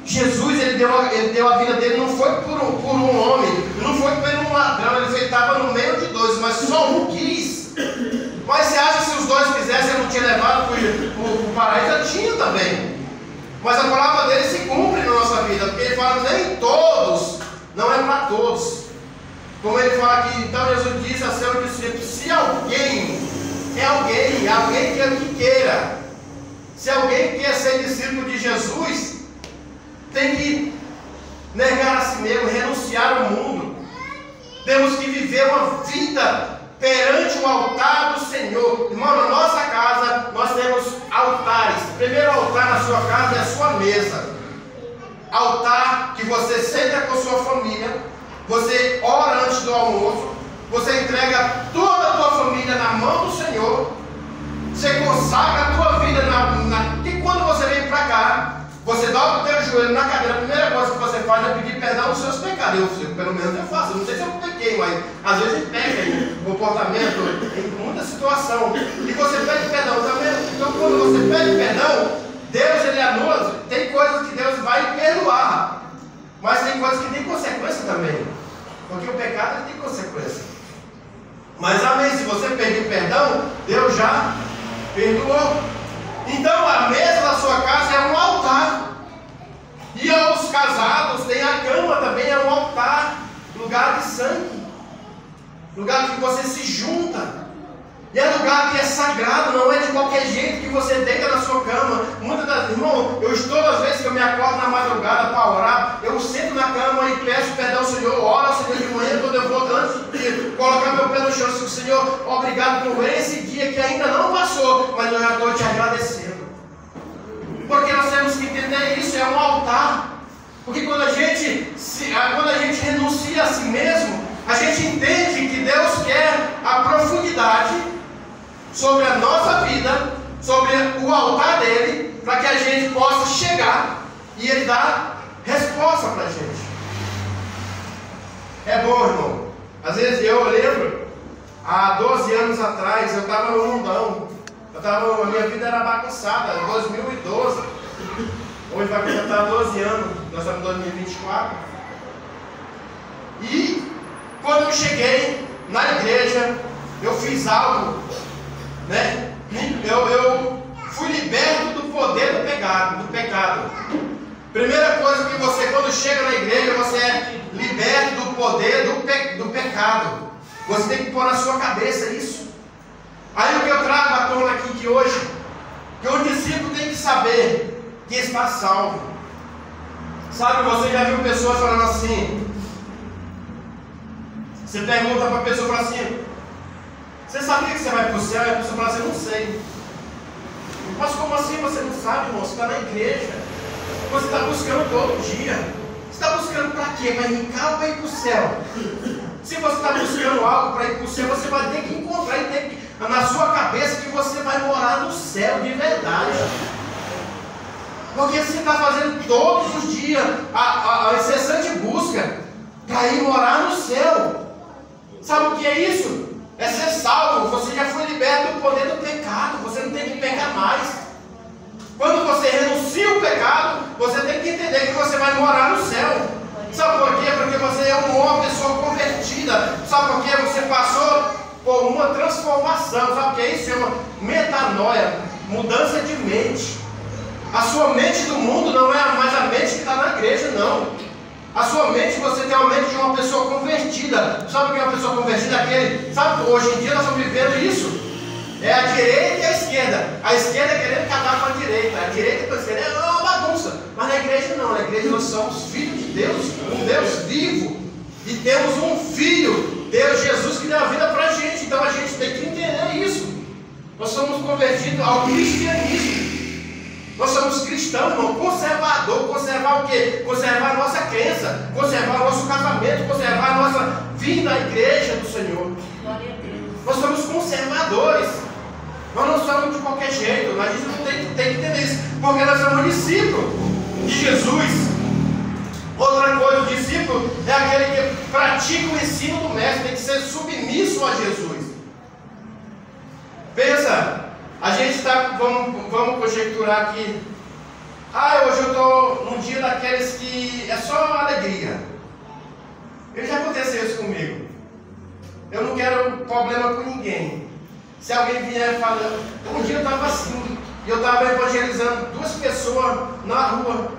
Jesus, ele deu a vida dele, não foi por um homem, não foi por um ladrão, ele estava no meio de 2, mas só um quis. Mas você acha que se os 2 quisessem, ele não tinha levado para o paraíso? Tinha também. Mas a palavra dele se cumpre na nossa vida, porque ele fala, nem todos, não é para todos. Como ele fala aqui, então Jesus diz a seu discípulo, se alguém que queira, se alguém quer ser discípulo de Jesus, tem que negar a si mesmo, renunciar ao mundo. Temos que viver uma vida perante o altar do Senhor. Irmão, na nossa casa nós temos altares. O primeiro altar na sua casa é a sua mesa. Altar que você senta com a sua família, você ora antes do almoço, você entrega toda a tua família na mão do Senhor, você consagra a tua vida que quando você vem para cá, você dobra o teu joelho na cadeira, a primeira coisa que você faz é pedir perdão aos seus pecados. Eu pelo menos eu faço, eu não sei se eu pequei, mas às vezes ele pega em comportamento, em muita situação, e você pede perdão também. Então quando você pede perdão, Deus ele anula, tem coisas que Deus vai perdoar, mas tem coisas que tem consequência também, porque o pecado ele tem consequência. Mas amém, se você pedir perdão, Deus já perdoou. Então a mesa da sua casa é um altar. E os casados têm a cama também, é um altar, lugar de sangue, lugar que você se junta. E é lugar que é sagrado, não é de qualquer jeito que você deita na sua cama. Irmão, todas as vezes que eu me acordo na madrugada para orar, eu sento na cama e peço perdão ao Senhor, oro ao Senhor de manhã, quando eu vou antes de colocar meu pé no chão, eu digo, Senhor, obrigado por esse dia que ainda não passou, mas eu já estou te agradecendo. Porque nós temos que entender isso, é um altar. Porque quando a gente renuncia a si mesmo, a gente entende que Deus quer a profundidade sobre a nossa vida, sobre o altar dele, para que a gente possa chegar e ele dar resposta para a gente. É bom, irmão. Às vezes eu lembro, há 12 anos atrás, eu estava no mundão. A minha vida era bagunçada, 2012. Hoje vai completar 12 anos, nós estamos em 2024. E quando eu cheguei na igreja, eu fiz algo, né? Eu fui liberto do poder do pecado. Primeira coisa que você, quando chega na igreja, você é liberto do poder do pecado. Você tem que pôr na sua cabeça isso. Aí o que eu trago à tona aqui que hoje, que o discípulo tem que saber que está salvo. Sabe, você já viu pessoas falando assim, você pergunta para a pessoa, fala assim, você sabia que você vai para o céu? E a pessoa fala assim, não sei. Mas como assim você não sabe, irmão? Você está na igreja, você está buscando todo dia. Você está buscando para quê? Para ficar ou para ir para o céu? Se você está buscando algo para ir para o céu, você vai ter que encontrar e ter que, na sua cabeça, que você vai morar no céu de verdade. Porque você está fazendo todos os dias a incessante busca para ir morar no céu. Sabe o que é isso? É ser salvo. Você já foi liberto do poder do pecado. Você não tem que pecar mais. Quando você renuncia o pecado, você tem que entender que você vai morar no céu. Sabe por quê? Porque você é uma pessoa convertida. Sabe por quê? Você passou por uma transformação. Sabe o que é isso? É uma metanoia, mudança de mente. A sua mente do mundo não é mais a mente que está na igreja, não. A sua mente, você tem uma mente de uma pessoa convertida. Sabe o que é uma pessoa convertida? Sabe, hoje em dia nós estamos vivendo isso. É a direita e a esquerda. A esquerda é querendo acabar com a direita. A direita e a esquerda é uma bagunça. Mas na igreja não. Na igreja nós somos filhos de Deus, um Deus vivo. E temos um Filho, Deus Jesus, que deu a vida para a gente. Então a gente tem que entender isso. Nós somos convertidos ao cristianismo. Nós somos cristãos, irmão, conservador. Conservar o quê? Conservar a nossa crença, conservar o nosso casamento, conservar a nossa vinda à igreja do Senhor. Nós somos conservadores. Nós não somos de qualquer jeito. A gente não tem que entender isso, porque nós somos discípulos de Jesus. Outra coisa, o discípulo é aquele que pratica o ensino do mestre, tem que ser submisso a Jesus. Pensa, a gente está, vamos conjecturar aqui. Hoje eu estou num dia daqueles que é só alegria. Já aconteceu isso comigo. Eu não quero problema com ninguém. Se alguém vier falando, um dia eu estava assim, e eu estava evangelizando 2 pessoas na rua,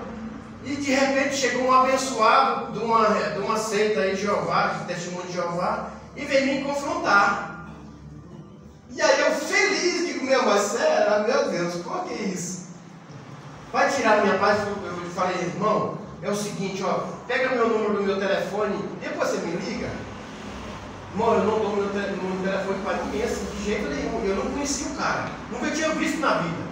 e de repente chegou um abençoado de uma seita aí, Jeová, de Testemunho de Jeová, e veio me confrontar. E aí eu feliz, digo, mas sério, meu Deus, por que isso? Vai tirar minha paz? Eu falei, irmão, é o seguinte, pega meu número do meu telefone, depois você me liga. Irmão, eu não dou meu telefone para ninguém assim, de jeito nenhum. Eu não conhecia o cara, nunca tinha visto na vida.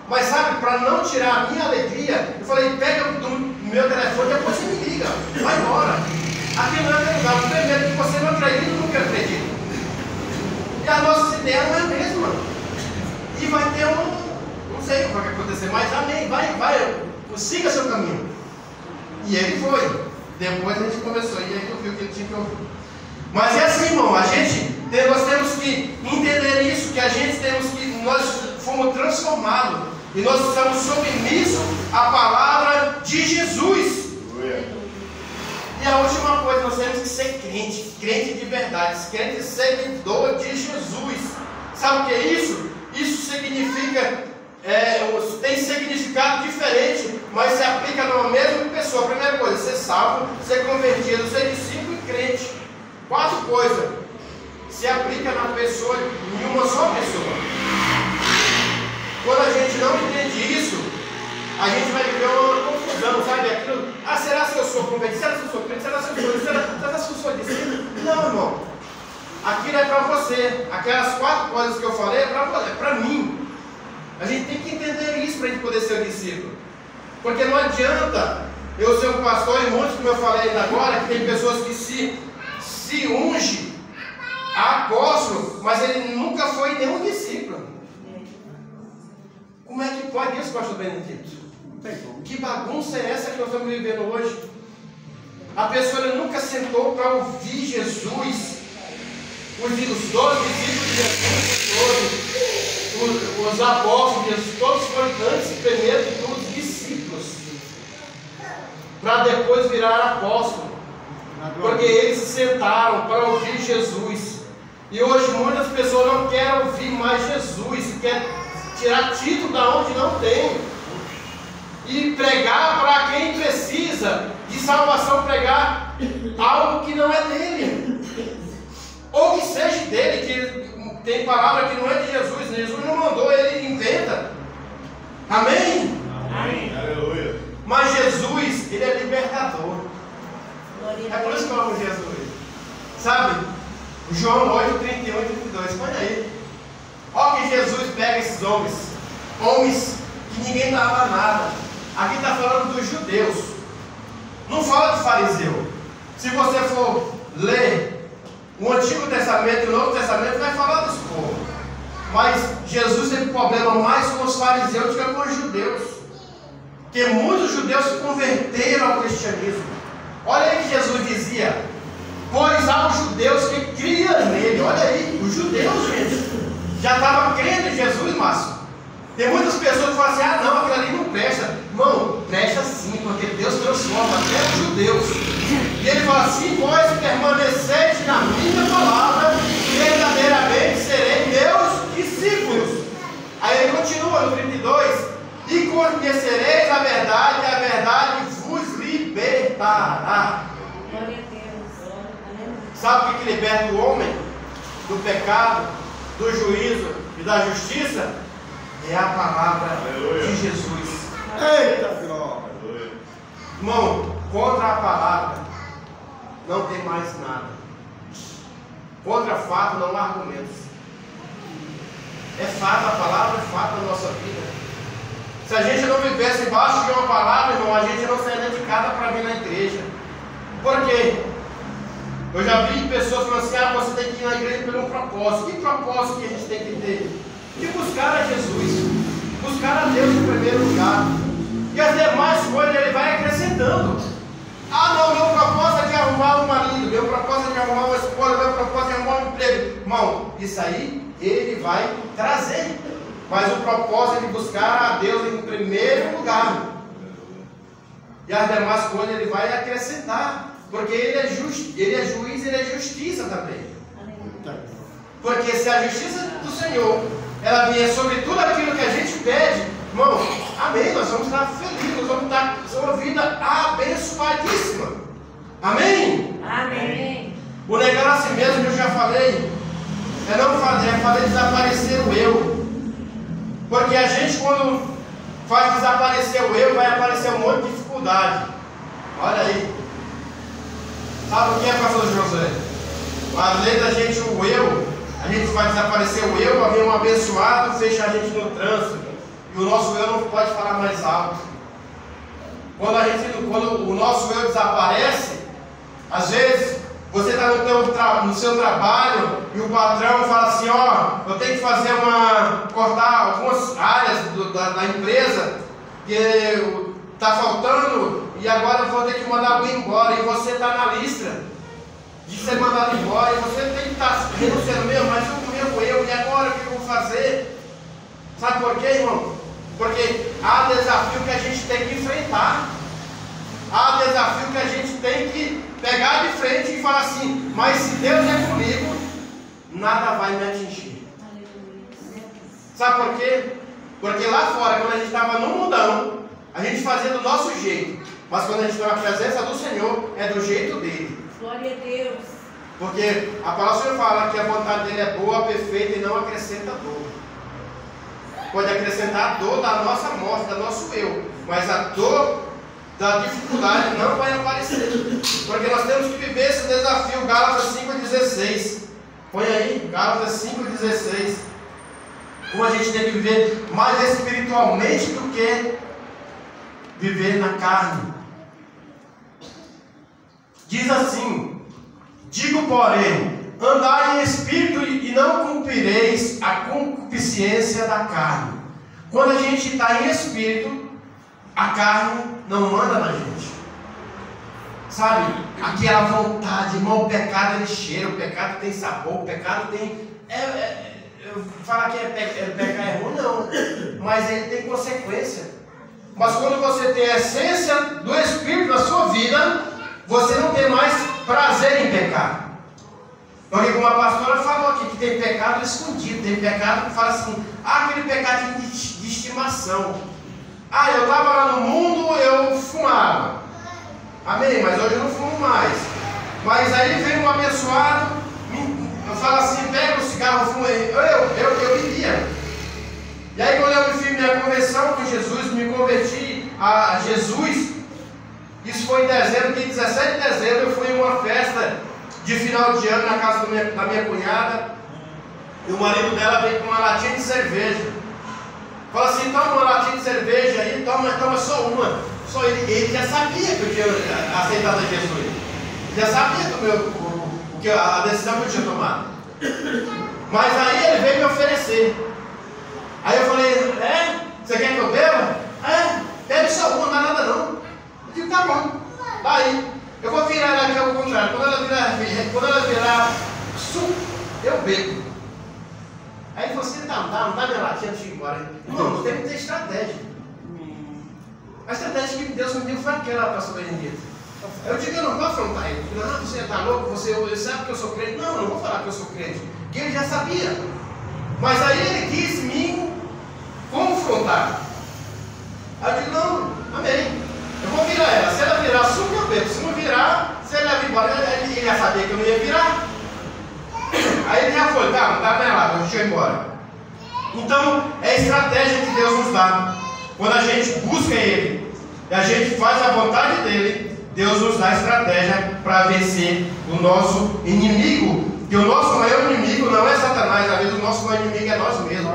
Mas sabe, para não tirar a minha alegria, eu falei, pega do meu telefone, depois você me liga, vai embora. Aqui não é lugar, primeiro que você não acredita, nunca acredita. E a nossa ideia não é a mesma. E vai ter não sei o que vai acontecer, mas amém, vai, siga seu caminho. E ele foi. Depois a gente conversou, e aí eu vi o que ele tinha que ouvir. Mas é assim, irmão, nós temos que entender isso, que nós fomos transformados, e nós estamos submissos à palavra de Jesus. E a última coisa, nós temos que ser crente de verdade, crente seguidor de Jesus. Sabe o que é isso? Isso significa, tem significado diferente, mas se aplica na mesma pessoa. Primeira coisa, ser salvo, ser convertido, ser discípulo e crente. 4 coisas se aplica na pessoa, em uma só pessoa. Quando a gente não entende isso, a gente vai viver uma confusão, sabe? Aquilo, será que eu sou convertido? Será que eu sou crente? Será que eu sou discípulo? Não, irmão. Aquilo é para você. Aquelas 4 coisas que eu falei é para mim. A gente tem que entender isso para a gente poder ser discípulo. Porque não adianta eu ser um pastor, e muitos, como eu falei ainda agora, que tem pessoas que se unge a apóstolo, mas ele nunca foi nenhum discípulo. Como é que pode isso, pastor Benedito? Que bagunça é essa que nós estamos vivendo hoje? A pessoa nunca sentou para ouvir Jesus. os 12 discípulos de Jesus, os apóstolos de Jesus, todos foram antes, primeiro de tudo, discípulos, para depois virar apóstolos, porque eles se sentaram para ouvir Jesus. E hoje muitas pessoas não querem ouvir mais Jesus, querem tirar título da onde não tem, e pregar para quem precisa de salvação, pregar algo que não é dele, ou que seja dele, que tem palavra que não é de Jesus. Jesus não mandou, ele inventa. Amém? Amém. Aleluia. Mas Jesus, ele é libertador. É por isso que eu amo Jesus. Sabe? João 8, 31 e 32. Olha aí. Olha que Jesus pega esses homens que ninguém dava nada. Aqui está falando dos judeus. Não fala de fariseu. Se você for ler o Antigo Testamento e o Novo Testamento, vai falar dos povos. Mas Jesus teve problema mais com os fariseus do que com os judeus. Porque muitos judeus se converteram ao cristianismo. Olha aí que Jesus dizia: pois há os judeus que criam nele. Olha aí, os judeus, gente, já estavam crendo em Jesus, Márcio. Tem muitas pessoas que falam assim: ah não, aquilo ali não presta. Irmão, presta sim, porque Deus transforma até os judeus. E ele fala assim: vós permaneceis na minha palavra, verdadeiramente serei meus discípulos. Aí ele continua no 32: e conhecereis a verdade vos libertará. Glória a Deus. Sabe o que liberta o homem do pecado, do juízo e da justiça? É a palavra de Jesus. Eita, glória! Irmão, contra a palavra não tem mais nada. Contra fato não há argumentos. É fato, a palavra é fato na nossa vida. Se a gente não vivesse embaixo de uma palavra, irmão, a gente não sairia de casa para vir na igreja. Por quê? Eu já vi pessoas falando assim: ah, você tem que ir na igreja por um propósito. Que propósito que a gente tem que ter? De buscar a Jesus, buscar a Deus em primeiro lugar, e as demais coisas ele vai acrescentando. Ah não, meu propósito é de arrumar um marido, meu propósito é de arrumar uma esposa, meu propósito é de arrumar um emprego. Irmão, isso aí ele vai trazer, mas o propósito é de buscar a Deus em primeiro lugar, e as demais coisas ele vai acrescentar, porque ele é justo, ele é juiz, ele é justiça também. Porque se a justiça do Senhor ela vier sobre tudo aquilo que a gente pede, irmão, amém, nós vamos estar felizes, nós vamos estar com uma vida abençoadíssima. Amém? Amém. O negar a si mesmo, que eu já falei, é não fazer desaparecer o eu. Porque a gente, quando faz desaparecer o eu, vai aparecer um monte de dificuldade. Olha aí. Sabe o que é, pastor José? Além da gente, o eu, a gente vai desaparecer o eu, vai vir um abençoado, fecha a gente no trânsito, e o nosso eu não pode falar mais alto. Quando o nosso eu desaparece, às vezes você está no seu trabalho e o patrão fala assim: ó, eu tenho que cortar algumas áreas da empresa que está faltando, e agora eu vou ter que mandar alguém embora, e você está na lista de ser mandado embora, e você tem que estar renunciando mesmo, mas o meu eu, e agora o que eu vou fazer? Sabe por quê, irmão? Porque há desafio que a gente tem que enfrentar, há desafio que a gente tem que pegar de frente e falar assim: mas se Deus é comigo, nada vai me atingir. Sabe por quê? Porque lá fora, quando a gente estava no mundão, a gente fazia do nosso jeito, mas quando a gente está na presença do Senhor, é do jeito dele. Glória a Deus. Porque a palavra do Senhor fala que a vontade dele é boa, perfeita e não acrescenta dor. Pode acrescentar a dor da nossa morte, do nosso eu, mas a dor da dificuldade não vai aparecer. Porque nós temos que viver esse desafio. Gálatas 5,16. Põe aí, Gálatas 5,16. Como a gente tem que viver mais espiritualmente do que viver na carne. Diz assim: digo, porém, andai em espírito e não cumprireis a concupiscência da carne. Quando a gente está em espírito, a carne não manda na gente. sabe, aquela vontade, irmão, o pecado ele cheira, o pecado tem sabor, o pecado tem. Falar que pecar é ruim, não, mas ele tem consequência. Mas quando você tem a essência do Espírito na sua vida, você não tem mais prazer em pecar. Porque como a pastora falou aqui, que tem pecado escondido, tem pecado que fala assim, aquele pecado de estimação. Eu estava lá no mundo, eu fumava. Amém, mas hoje eu não fumo mais. Mas aí vem um abençoado, eu falo assim, pega o cigarro, fumo, eu bebia. E aí quando eu fiz minha conversão com Jesus, me converti a Jesus, isso foi em dezembro, dia 17 de dezembro, eu fui em uma festa de final de ano na casa da minha cunhada, e o marido dela veio com uma latinha de cerveja. Fala assim, toma uma latinha de cerveja aí, toma só uma. Só ele já sabia que eu tinha aceitado a Jesus. Ele já sabia a decisão que eu tinha tomado. Mas aí ele veio me oferecer. Aí eu falei, você quer que eu beba? Bebe só uma, não dá nada não. Eu digo, tá bom. Aí, eu vou virar ela aqui ao contrário. Quando ela virar suco, eu bebo. Aí ele falou assim, não dá minha latinha antes de ir embora. Irmão, não tem que ter estratégia. A estratégia que Deus me deu foi aquela, pastor Benedito. Eu digo, eu não vou afrontar ele. Não, você está louco, você sabe que eu sou crente. Não vou falar que eu sou crente. Porque ele já sabia. Mas aí ele quis me confrontar. Aí eu digo, não, amém. Eu vou virar ela. Se ela virar suco, eu bebo. Se não virar, se ele leva embora, ele já sabia que eu não ia virar. Aí ele já foi, tá, não dá mais lá, deixa eu ir embora. Então, é a estratégia que Deus nos dá. Quando a gente busca Ele e a gente faz a vontade dEle, Deus nos dá a estratégia para vencer o nosso inimigo. Que o nosso maior inimigo não é Satanás, às vezes o nosso maior inimigo é nós mesmos.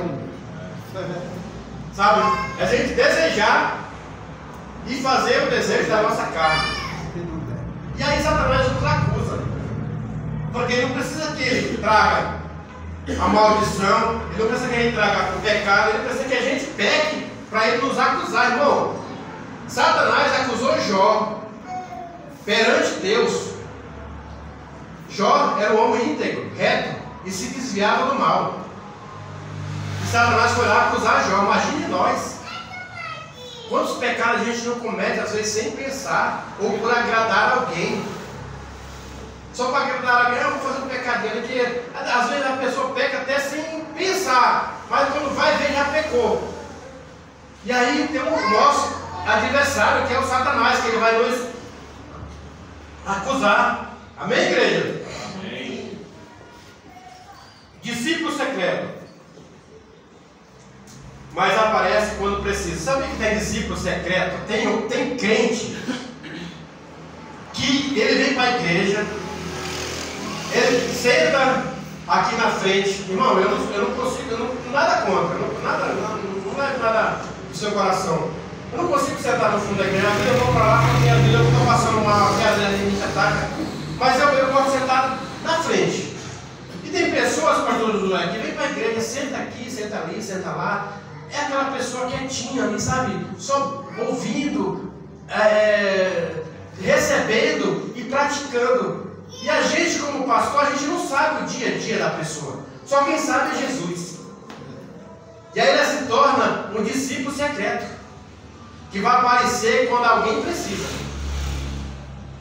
Sabe? É a gente desejar e fazer o desejo da nossa carne. E aí Satanás nos acusa. Porque ele não precisa que ele traga a maldição, ele não precisa que a gente traga o pecado, ele precisa que a gente peque para ele nos acusar, irmão. Satanás acusou Jó perante Deus. Jó era um homem íntegro, reto, e se desviava do mal. E Satanás foi lá acusar Jó. Imagine nós. Quantos pecados a gente não comete, às vezes sem pensar, ou por agradar alguém. Só para agradar alguém, eu vou fazer um pecadinho. Que às vezes a pessoa peca até sem pensar, mas quando vai ver já pecou. E aí tem o nosso adversário, que é o Satanás, que ele vai nos acusar. Amém, igreja? Amém. Discípulo secreto. Mas aparece quando precisa. Sabe que tem discípulo secreto? Tem crente que ele vem para a igreja, ele senta aqui na frente. Irmão, eu não consigo, nada contra, não é nada do seu coração. Eu não consigo sentar no fundo da igreja, às vezes eu vou para lá, porque às vezes eu estou passando mal, porque às vezes a gente ataca, mas eu gosto de sentar na frente. E tem pessoas, pastores do que vem para a igreja, senta aqui, senta ali, senta lá. É aquela pessoa quietinha ali, sabe? Só ouvindo, recebendo e praticando. E a gente, como pastor, a gente não sabe o dia a dia da pessoa. Só quem sabe é Jesus. E aí ela se torna um discípulo secreto, que vai aparecer quando alguém precisa.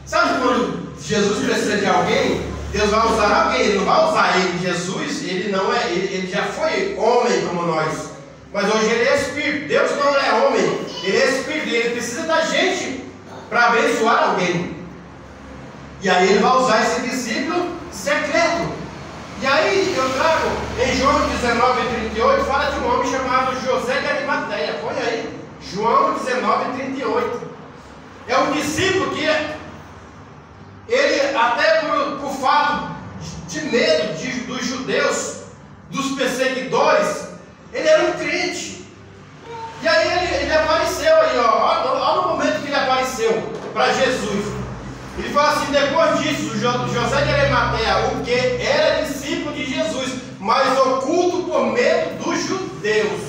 Sabe quando Jesus precisa de alguém? Deus vai usar alguém. Ele não vai usar ele, Jesus. Ele já foi homem como nós. Mas hoje ele é Espírito. Deus não é homem, ele é Espírito. Ele precisa da gente para abençoar alguém. E aí ele vai usar esse discípulo secreto. E aí eu trago em João 19:38, fala de um homem chamado José de Arimateia. Põe aí, João 19:38. É um discípulo que ele, até por fato de medo dos judeus, dos perseguidores, ele era um crente. E aí ele apareceu aí, olha no momento que ele apareceu para Jesus. Ele fala assim: depois disso, José de Arimateia, o que era discípulo de Jesus, mas oculto por medo dos judeus.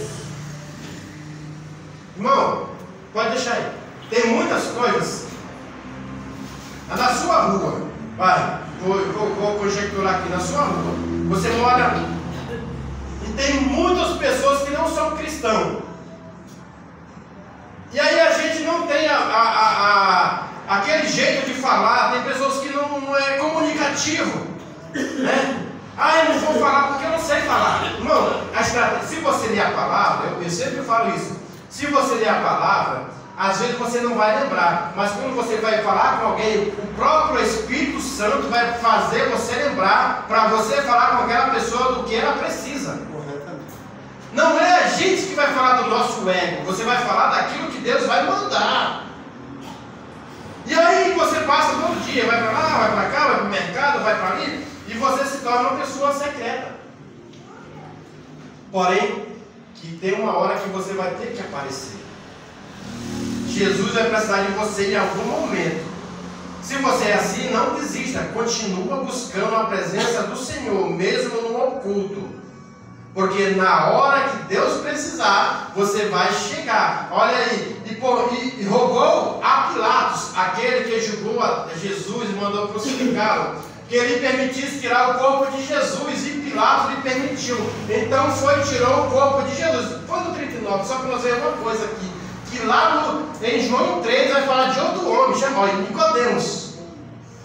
Irmão, pode deixar aí. Tem muitas coisas. rua, vou conjecturar aqui, na sua rua, você mora e tem muitas pessoas que não são cristãos. E aí a gente não tem aquele jeito de falar, tem pessoas que não é comunicativo, né? Eu não vou falar porque eu não sei falar. Irmão, se você ler a palavra, eu sempre falo isso, se você ler a palavra, às vezes você não vai lembrar, mas quando você vai falar com alguém, o próprio Espírito Santo vai fazer você lembrar, para você falar com aquela pessoa do que ela precisa. Não é a gente que vai falar do nosso ego, você vai falar daquilo que Deus vai mandar. E aí você passa todo dia, vai para lá, vai para cá, vai para o mercado, vai para ali, e você se torna uma pessoa secreta. Porém, que tem uma hora que você vai ter que aparecer. Jesus vai precisar de você em algum momento. Se você é assim, não desista, continua buscando a presença do Senhor, mesmo no oculto. Porque na hora que Deus precisar, você vai chegar. Olha aí, e rogou a Pilatos, aquele que julgou a Jesus e mandou crucificá-lo, que ele permitisse tirar o corpo de Jesus, e Pilatos lhe permitiu. Então tirou o corpo de Jesus. Foi no 39, só para nós ver uma coisa aqui, que lá em João 3 vai falar de outro homem, chamado Nicodemos.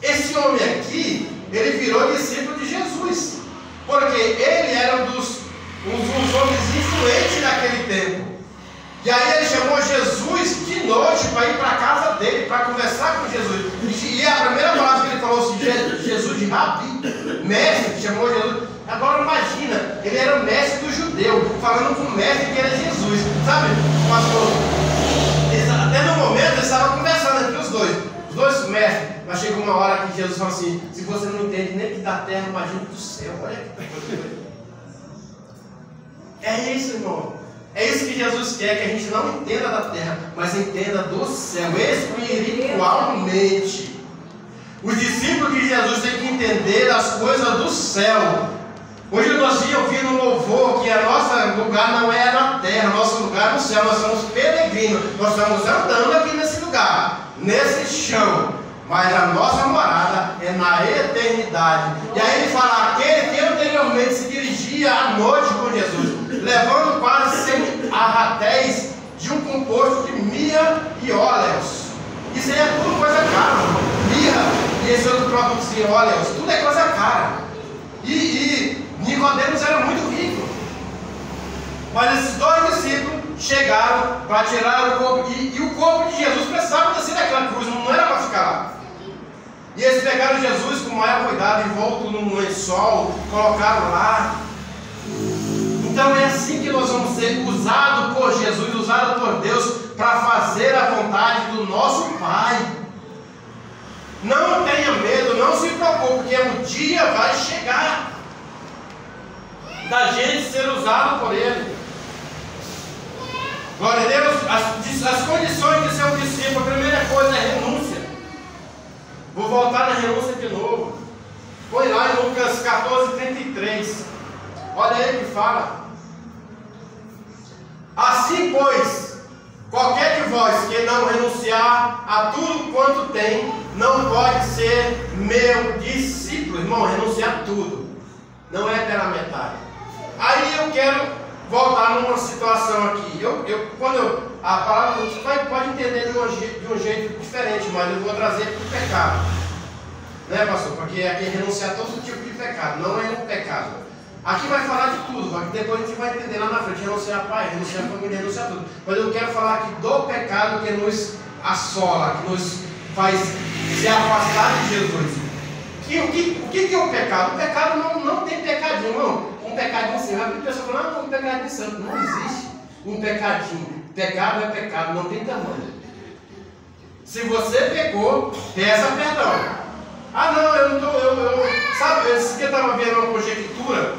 Esse homem aqui, ele virou discípulo de Jesus, porque ele era um dos homens influentes naquele tempo. E aí ele chamou Jesus de noite para ir para a casa dele, para conversar com Jesus. E a primeira palavra que ele falou assim, Jesus de Rabi, mestre, chamou Jesus. Agora imagina, ele era o mestre do judeu, falando com o mestre que era Jesus. Sabe, pastor? Até no momento eles estavam conversando entre os dois mestres. Mas chegou uma hora que Jesus falou assim, se você não entende nem que da terra, imagina do céu. Olha que é isso, irmão. É isso que Jesus quer, que a gente não entenda da terra, mas entenda do céu, espiritualmente. Os discípulos de Jesus têm que entender as coisas do céu. Hoje nós tínhamos ouvido no louvor que nosso lugar não é na terra, nosso lugar é no céu. Nós somos peregrinos, nós estamos andando aqui nesse lugar, nesse chão. Mas a nossa morada é na eternidade. E aí ele fala, aquele que anteriormente se dirigia à noite com Jesus, levando quase 100 arratéis de um composto de mirra e óleos. Isso aí é tudo coisa cara, mirra e esse outro produtozinho, óleos, tudo é coisa cara. E Nicodemos era muito rico. Mas esses dois discípulos chegaram para tirar o corpo, e o corpo de Jesus precisava descer daquela cruz, não era para ficar lá. E eles pegaram Jesus com o maior cuidado, envolto num lençol, colocaram lá. Então é assim que nós vamos ser usados por Jesus, usados por Deus, para fazer a vontade do nosso Pai. Não tenha medo, não se preocupe, porque o dia vai chegar da gente ser usado por Ele. Glória a Deus. As condições de ser um discípulo, a primeira coisa é renúncia. Vou voltar na renúncia de novo. Põe lá em Lucas 14:33. Olha aí que fala. Assim, pois, qualquer de vós que não renunciar a tudo quanto tem, não pode ser meu discípulo. Irmão, renunciar a tudo. Não é pela metade. Aí eu quero voltar numa situação aqui. A palavra você pode entender de um jeito diferente, mas eu vou trazer para o pecado. Né, pastor? Porque aqui é renunciar a todo tipo de pecado, não é um pecado. Aqui vai falar de tudo, depois a gente vai entender lá na frente, renunciar a pai, renunciar a família, renunciar a tudo. Mas eu quero falar aqui do pecado que nos assola, que nos faz se afastar de Jesus. O que é o pecado? O pecado não tem pecadinho, não. Um pecadinho assim, a pessoa fala, não, um pecadinho santo. Não existe um pecadinho. Pecado é pecado, não tem tamanho. Se você pecou, peça perdão. Ah não, eu não estou. Sabe, esse que eu estava vendo uma conjectura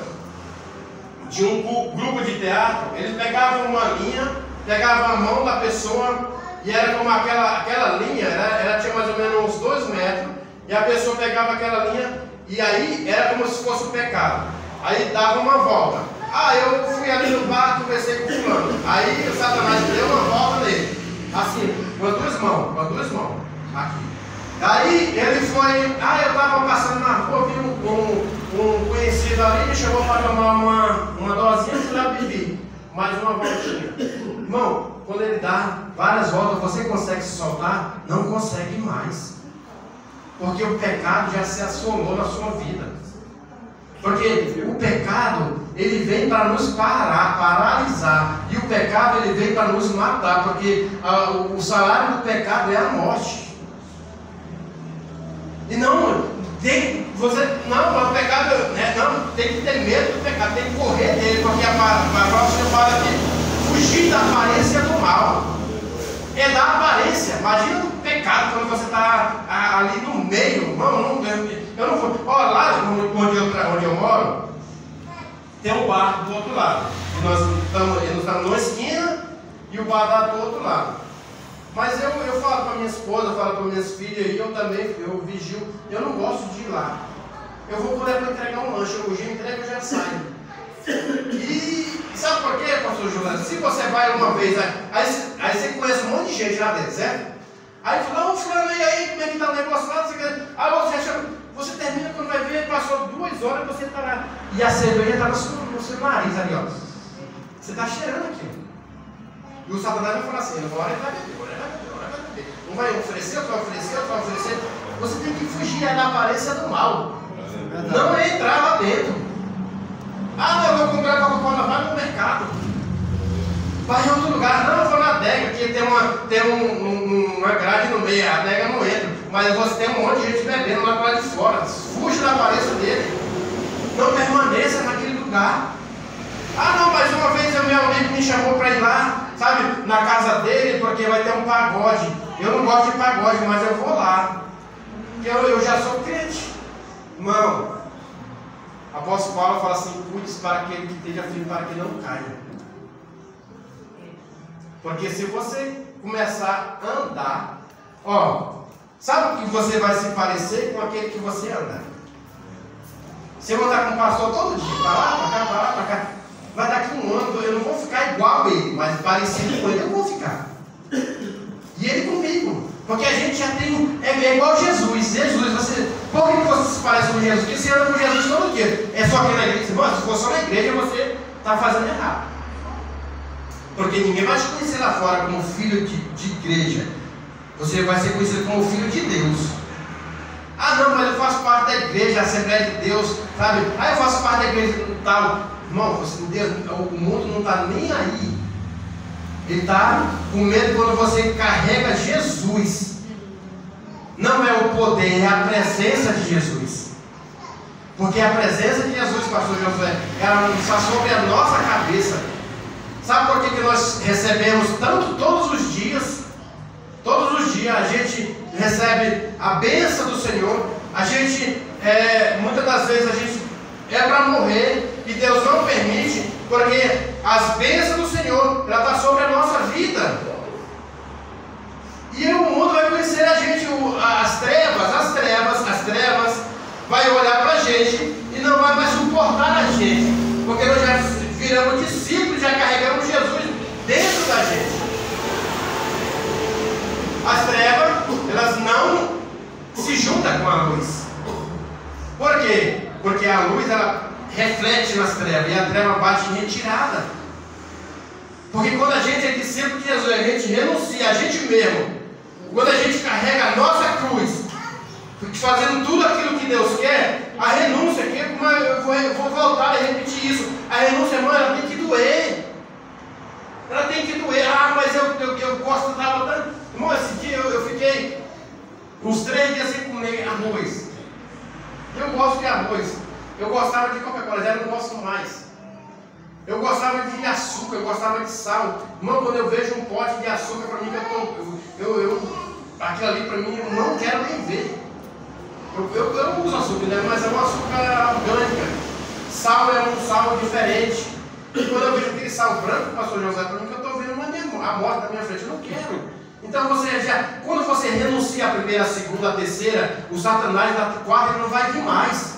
de um grupo de teatro. Eles pegavam uma linha, pegavam a mão da pessoa, e era como aquela linha, ela tinha mais ou menos uns 2 metros, e a pessoa pegava aquela linha, e aí era como se fosse um pecado. Aí dava uma volta. Eu fui ali no bar, conversei com o fulano. Aí o Satanás deu uma volta nele. Assim, com as duas mãos. Aqui. Aí ele foi, eu estava passando na rua, vi um conhecido ali, me chamou para tomar uma dosinha, fui lá bebi, mais uma voltinha. Irmão, quando ele dá várias voltas, você consegue se soltar? Não consegue mais. Porque o pecado já se assolou na sua vida. Porque o pecado, ele vem para nos paralisar. E o pecado, ele vem para nos matar. Porque o salário do pecado é a morte. E não, o pecado, não, tem que ter medo do pecado, tem que correr dele, porque a palavra fala que fugir da aparência do mal. É da aparência. Imagina o pecado quando você está ali no meio. Eu não vou. Olha, lá onde eu moro, tem um bar do outro lado. E nós estamos numa esquina e o bar está do outro lado. Mas eu falo para minha esposa, eu falo para minhas filhas, e eu também, eu vigio, eu não gosto de ir lá. Eu vou poder para entregar um lanche, eu já entrego e já saio. E sabe por quê, pastor José? Se você vai uma vez, aí você conhece um monte de gente lá dentro, certo? Aí fala, fulano, e aí, como é que tá o negócio lá? Você termina quando vai ver, passou 2 horas e você está lá. E a cerveja está no seu nariz ali, ó. Você está cheirando aqui. E o Satanás vai falar assim, agora ele vai beber. Um vai oferecer, outro vai oferecer, outro vai oferecer. Você tem que fugir da aparência do mal. Não é entrar lá dentro. Não, eu vou comprar Coca-Cola, vai no mercado. Vai em outro lugar. Não, eu vou na adega, que tem uma grade no meio, a adega não entra. Mas você tem um monte de gente bebendo lá de fora. Fuja da aparência dele. Não permaneça naquele lugar. Não, mas uma vez o meu amigo me chamou para ir lá, sabe, na casa dele, porque vai ter um pagode. Eu não gosto de pagode, mas eu vou lá. Eu já sou crente. Irmão, o apóstolo Paulo fala assim, cuide para aquele que esteja firme, para que não caia. Porque se você começar a andar, sabe o que você vai se parecer com aquele que você anda? Se eu andar com o pastor todo dia, para lá, para cá, para lá, para cá, vai daqui um ano, eu não vou ficar igual a ele, mas parecido com ele eu vou ficar. E ele comigo. Porque a gente já tem, é igual Jesus. Por que você se parece com Jesus? Porque você anda com Jesus todo dia. É só aqui na igreja. Mano, se for só na igreja, você está fazendo errado. Porque ninguém vai te conhecer lá fora como filho de igreja. Você vai ser conhecido como filho de Deus. Não, mas eu faço parte da igreja, Assembleia de Deus, sabe? Eu faço parte da igreja tal. Irmão, o mundo não está nem aí. Ele está com medo quando você carrega Jesus. Não é o poder, é a presença de Jesus. Porque a presença de Jesus, pastor Josué, ela está sobre a nossa cabeça. Sabe por que nós recebemos tanto todos os dias? Todos os dias a gente recebe a bênção do Senhor. A gente, muitas das vezes a gente é para morrer e Deus não permite, porque as bênçãos do Senhor, ela está sobre a nossa vida. E o mundo vai conhecer a gente, as trevas vai olhar para a gente e não vai mais suportar a gente, porque nós já viramos discípulos, já carregamos Jesus dentro da gente. As trevas, elas não se juntam com a luz. Por quê? Porque a luz, ela reflete nas trevas e a treva bate em retirada. Porque quando a gente é discípulo de Jesus, a gente renuncia a gente mesmo. Quando a gente carrega a nossa cruz, fazendo tudo aquilo que Deus quer, a renúncia, eu vou voltar a repetir isso. A renúncia, irmã, ela tem que doer. Ela tem que doer. Mas eu gosto de tanto. Irmão, esse dia eu fiquei uns 3 dias sem comer arroz. Eu gosto de arroz. Eu gostava de Coca-Cola, já não gosto mais. Eu gostava de açúcar, eu gostava de sal. Irmão, quando eu vejo um pote de açúcar, para mim, aquilo ali para mim, eu não quero nem ver. Eu não uso açúcar, né? Mas é um açúcar orgânico. Sal é um sal diferente. E quando eu vejo aquele sal branco, pastor José, para mim, que eu estou vendo a morte na minha frente, eu não quero. Então quando você renuncia a primeira, a segunda, a terceira, o Satanás na quarta ele não vai vir mais.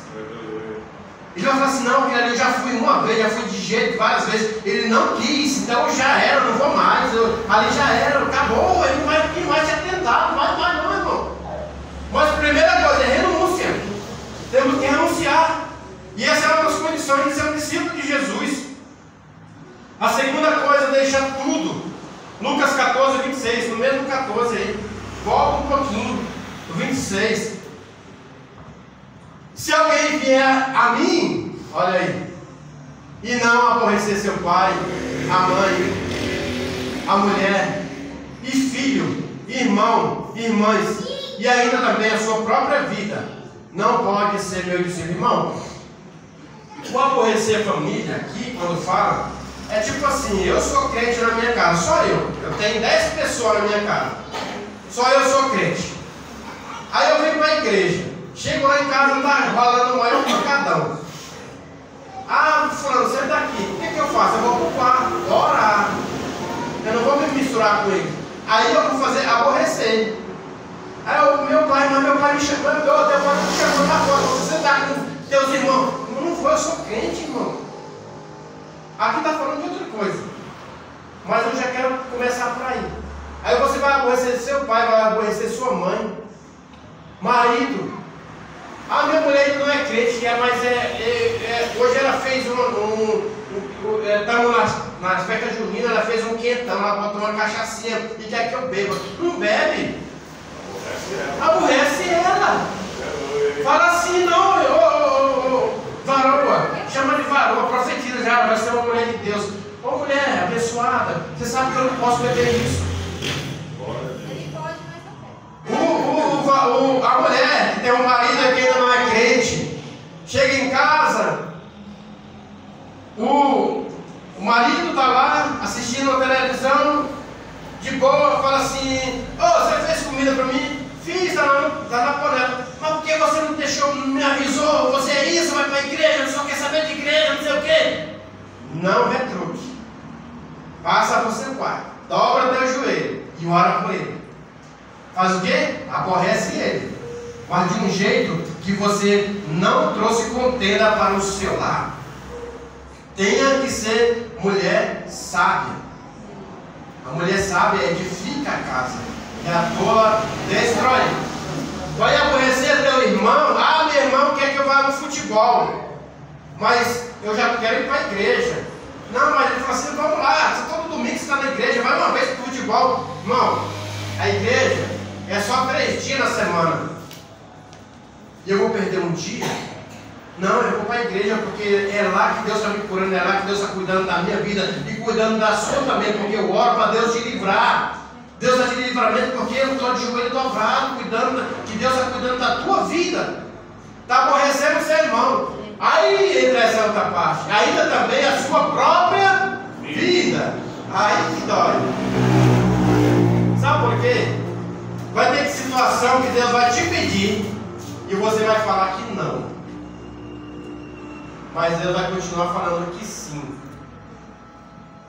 Ele vai falar assim, não, aquele ali eu já fui uma vez, já fui de jeito várias vezes. Ele não quis, então já era, eu não vou mais. Ali já era, acabou, ele não vai vir mais te atentar, não vai não, irmão. Mas a primeira coisa é renúncia. Temos que renunciar. E essa é uma das condições de ser um discípulo de Jesus. A segunda coisa é deixar tudo. Lucas 14, 26, no mesmo 14 aí. Volta um pouquinho. O 26. Se alguém vier a mim, olha aí, e não aborrecer seu pai, a mãe, a mulher, e filho, irmão, irmãs, e ainda também a sua própria vida, não pode ser meu discípulo. Irmão, o aborrecer a família aqui, quando fala, é tipo assim: eu sou crente na minha casa, só eu tenho 10 pessoas na minha casa, só eu sou crente. Aí eu venho para a igreja, chego lá em casa, está rolando o maior pancadão. Ah, fulano, você está aqui, o que eu faço? Eu vou para o quarto, orar, eu não vou me misturar com ele. Aí eu vou fazer aborrecer. Aí meu pai me chamou, teu pai me chamou na porta, você está com teus irmãos? Não vou, eu sou crente, irmão. Aqui está falando de outra coisa, mas eu já quero começar por aí. Aí você vai aborrecer seu pai, vai aborrecer sua mãe, marido. A minha mulher não é crente, mas hoje ela fez estamos nas festas juninas, ela fez um quentão, ela botou uma cachaçinha e quer que eu beba. Não bebe. Aborrece ela. Fala assim: não, varoa, chama de varoa, profetiza já, vai ser uma mulher de Deus. Ô mulher abençoada, você sabe que eu não posso beber isso. A mulher que tem um marido que ainda não é crente, chega em casa, o marido está lá assistindo a televisão, de boa, fala assim: você fez comida para mim? Fiz, tá na panela. Mas por que você não deixou, não me avisou? Você é isso, vai para a igreja, só quer saber de igreja, não sei o quê. Não retruque. Passa para o seu quarto, dobra teu joelho e ora por ele. Faz o quê? Aborrece ele. Mas de um jeito que você não trouxe contenda para o seu lar. Tenha que ser mulher sábia. A mulher sábia edifica a casa, e a tola destrói. Vai aborrecer teu irmão? Ah, meu irmão quer que eu vá no futebol, mas eu já quero ir para a igreja. Não, mas ele fala assim: vamos lá, todo domingo você está na igreja, vai uma vez para o futebol. Irmão, a igreja é só 3 dias na semana. E eu vou perder um dia? Não, eu vou para a igreja porque é lá que Deus está me curando, é lá que Deus está cuidando da minha vida e cuidando da sua também, porque eu oro para Deus te livrar. Deus está te livramento porque eu estou de joelho dobrado, que Deus está cuidando da tua vida. Está aborrecendo o seu irmão. Aí entra essa outra parte. Ainda também a sua própria vida. Aí que dói. Sabe por quê? Vai ter situação que Deus vai te pedir e você vai falar que não. Mas Deus vai continuar falando que sim.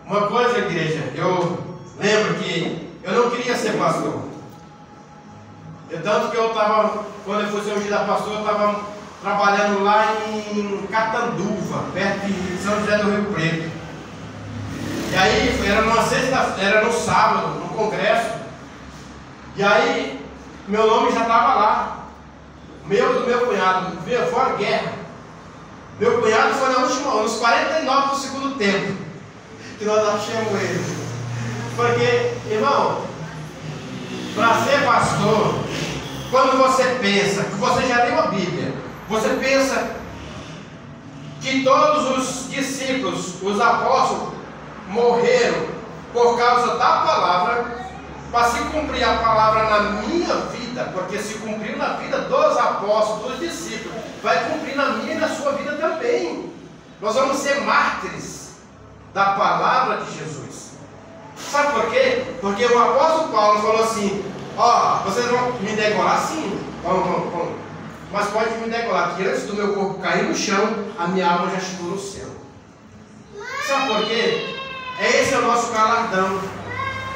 Uma coisa, igreja, eu lembro que eu não queria ser pastor. Tanto que eu estava, quando eu fui ser ungido a pastor, eu estava trabalhando lá em Catanduva, perto de São José do Rio Preto. E aí, era no sábado, no congresso. E aí, meu nome já estava lá. Do meu cunhado, foi a guerra. Meu cunhado foi nos 49 do segundo tempo que nós achamos ele. Porque, irmão, para ser pastor, quando você pensa, que você já leu a Bíblia, você pensa que todos os discípulos, os apóstolos, morreram por causa da palavra, para se cumprir a palavra na minha vida, porque se cumpriu na vida dos apóstolos, dos discípulos, vai cumprir na minha e na sua vida também. Nós vamos ser mártires da palavra de Jesus. Sabe por quê? Porque o apóstolo Paulo falou assim: vocês vão me degolar sim, vamos. Mas pode me degolar, que antes do meu corpo cair no chão, a minha alma já chegou no céu. Sabe por quê? Esse é o nosso galardão.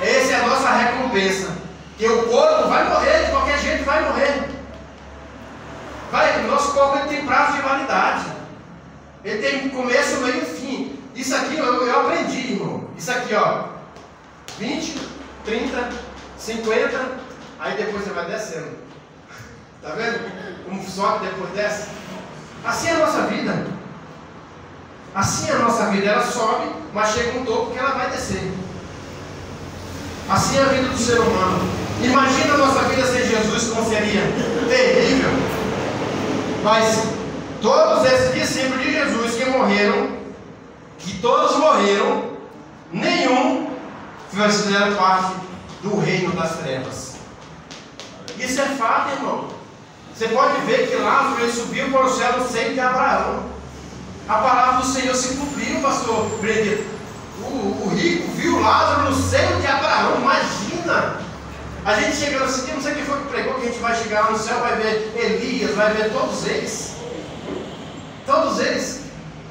Essa é a nossa recompensa. Que o corpo vai morrer, de qualquer jeito vai morrer. O nosso corpo ele tem prazo de validade. Ele tem começo, meio e fim. Isso aqui eu aprendi, irmão. Isso aqui, 20, 30, 50, aí depois você vai descendo. Está vendo como sobe depois dessa? Assim é a nossa vida. Assim é a nossa vida. Ela sobe, mas chega um topo que ela vai descer. Assim é a vida do ser humano. Imagina a nossa vida sem Jesus, como seria terrível. Mas todos esses discípulos de Jesus que morreram, que todos morreram, nenhum fizeram parte do reino das trevas. Isso é fato, irmão. Você pode ver que Lázaro ele subiu para o céu no seio de Abraão. A palavra do Senhor se cumpriu, pastor Brenner. O rico viu Lázaro no seio de Abraão. Imagina! A gente chegando assim, não sei quem foi que pregou, que a gente vai chegar lá no céu, vai ver Elias, vai ver todos eles. Todos eles.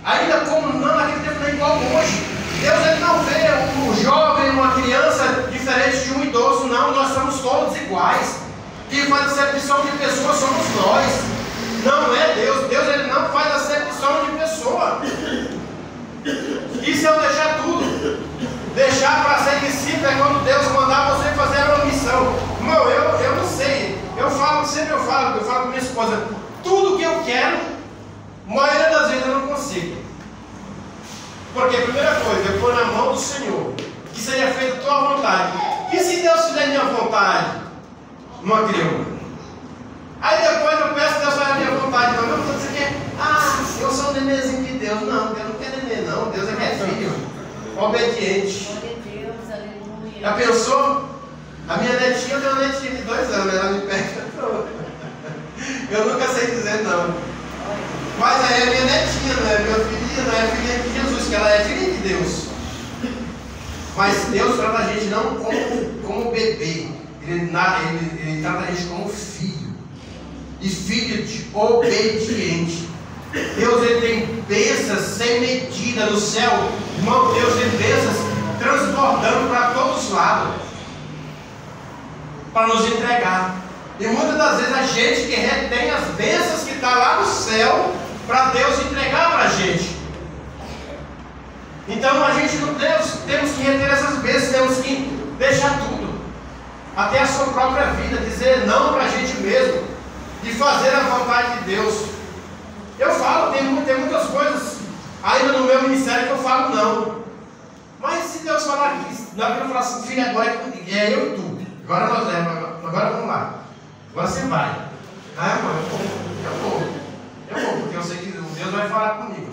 Ainda como não, naquele tempo não é igual hoje. Deus ele não vê um jovem, uma criança diferente de um idoso, não. Nós somos todos iguais. Quem faz acepção de pessoa somos nós. Não é Deus. Deus ele não faz acepção de pessoa. Isso é o deixar tudo. Deixar para ser discípulo é quando Deus mandar você fazer uma missão. Irmão, eu não sei. Eu falo com minha esposa. Tudo que eu quero, a maioria das vezes eu não consigo. Porque a primeira coisa, eu pôr na mão do Senhor, que seja feita a tua vontade. E se Deus fizer a minha vontade, não criou. Aí depois eu peço que Deus faça a minha vontade. Não, você quer? Eu sou um nenenzinho de Deus. Não, Deus não quer neném, não. Deus é meu filho. Obediente. Já pensou? A minha netinha, eu tenho uma netinha de 2 anos, ela me pega. Eu nunca sei dizer não. Mas aí é minha netinha, não é minha filhinha, não é filhinha de Jesus, que ela é filha de Deus. Mas Deus trata a gente não como bebê, ele trata a gente como filho. E filho de obediente. Deus ele tem bênçãos sem medida no céu. Irmão, Deus tem bênçãos transbordando para todos os lados, para nos entregar. E muitas das vezes a gente que retém as bênçãos que estão lá no céu, para Deus entregar para a gente. Então a gente não temos que reter essas bênçãos, temos que deixar tudo, até a sua própria vida, dizer não para a gente mesmo, e fazer a vontade de Deus. Eu falo, tem muitas coisas ainda no meu ministério que eu falo não. Mas se Deus falar aqui, na hora que eu falar assim, filho, agora é eu e tu. Agora vamos lá. Agora você vai. Eu vou, porque eu sei que Deus vai falar comigo.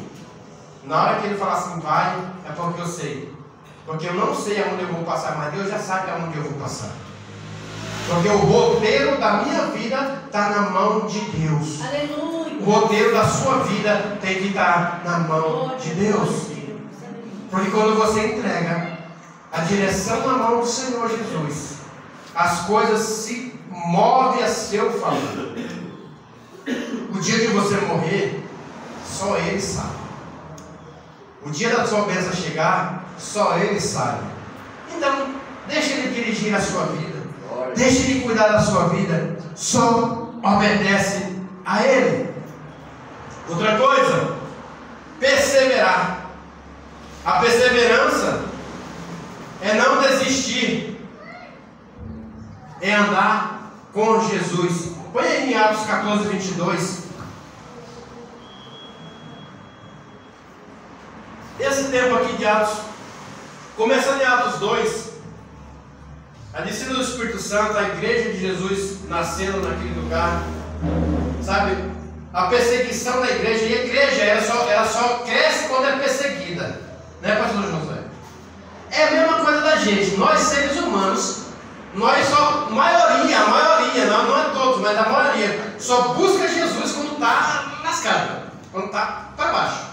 Na hora que Ele falar assim, vai, é porque eu sei. Porque eu não sei aonde eu vou passar, mas Deus já sabe aonde eu vou passar. Porque o roteiro da minha vida está na mão de Deus. Aleluia. O roteiro da sua vida tem que estar na mão de Deus. Porque quando você entrega a direção na mão do Senhor Jesus, as coisas se movem a seu favor. O dia que você morrer, só Ele sabe. O dia da sua bênção chegar, só Ele sabe. Então, deixa Ele dirigir a sua vida. Deixa Ele cuidar da sua vida. Só obedece a Ele. Outra coisa, perseverar. A perseverança é não desistir, é andar com Jesus. Põe aí em Atos 14, 22. Esse tempo aqui de Atos, começando em Atos 2, a descida do Espírito Santo, a igreja de Jesus nascendo naquele lugar, sabe? A perseguição da igreja, e a igreja ela só cresce quando é perseguida. Né, pastor José? É a mesma coisa da gente. Nós seres humanos, nós só, maioria, não é todos, mas a maioria, só busca Jesus quando está lascado, quando está para baixo.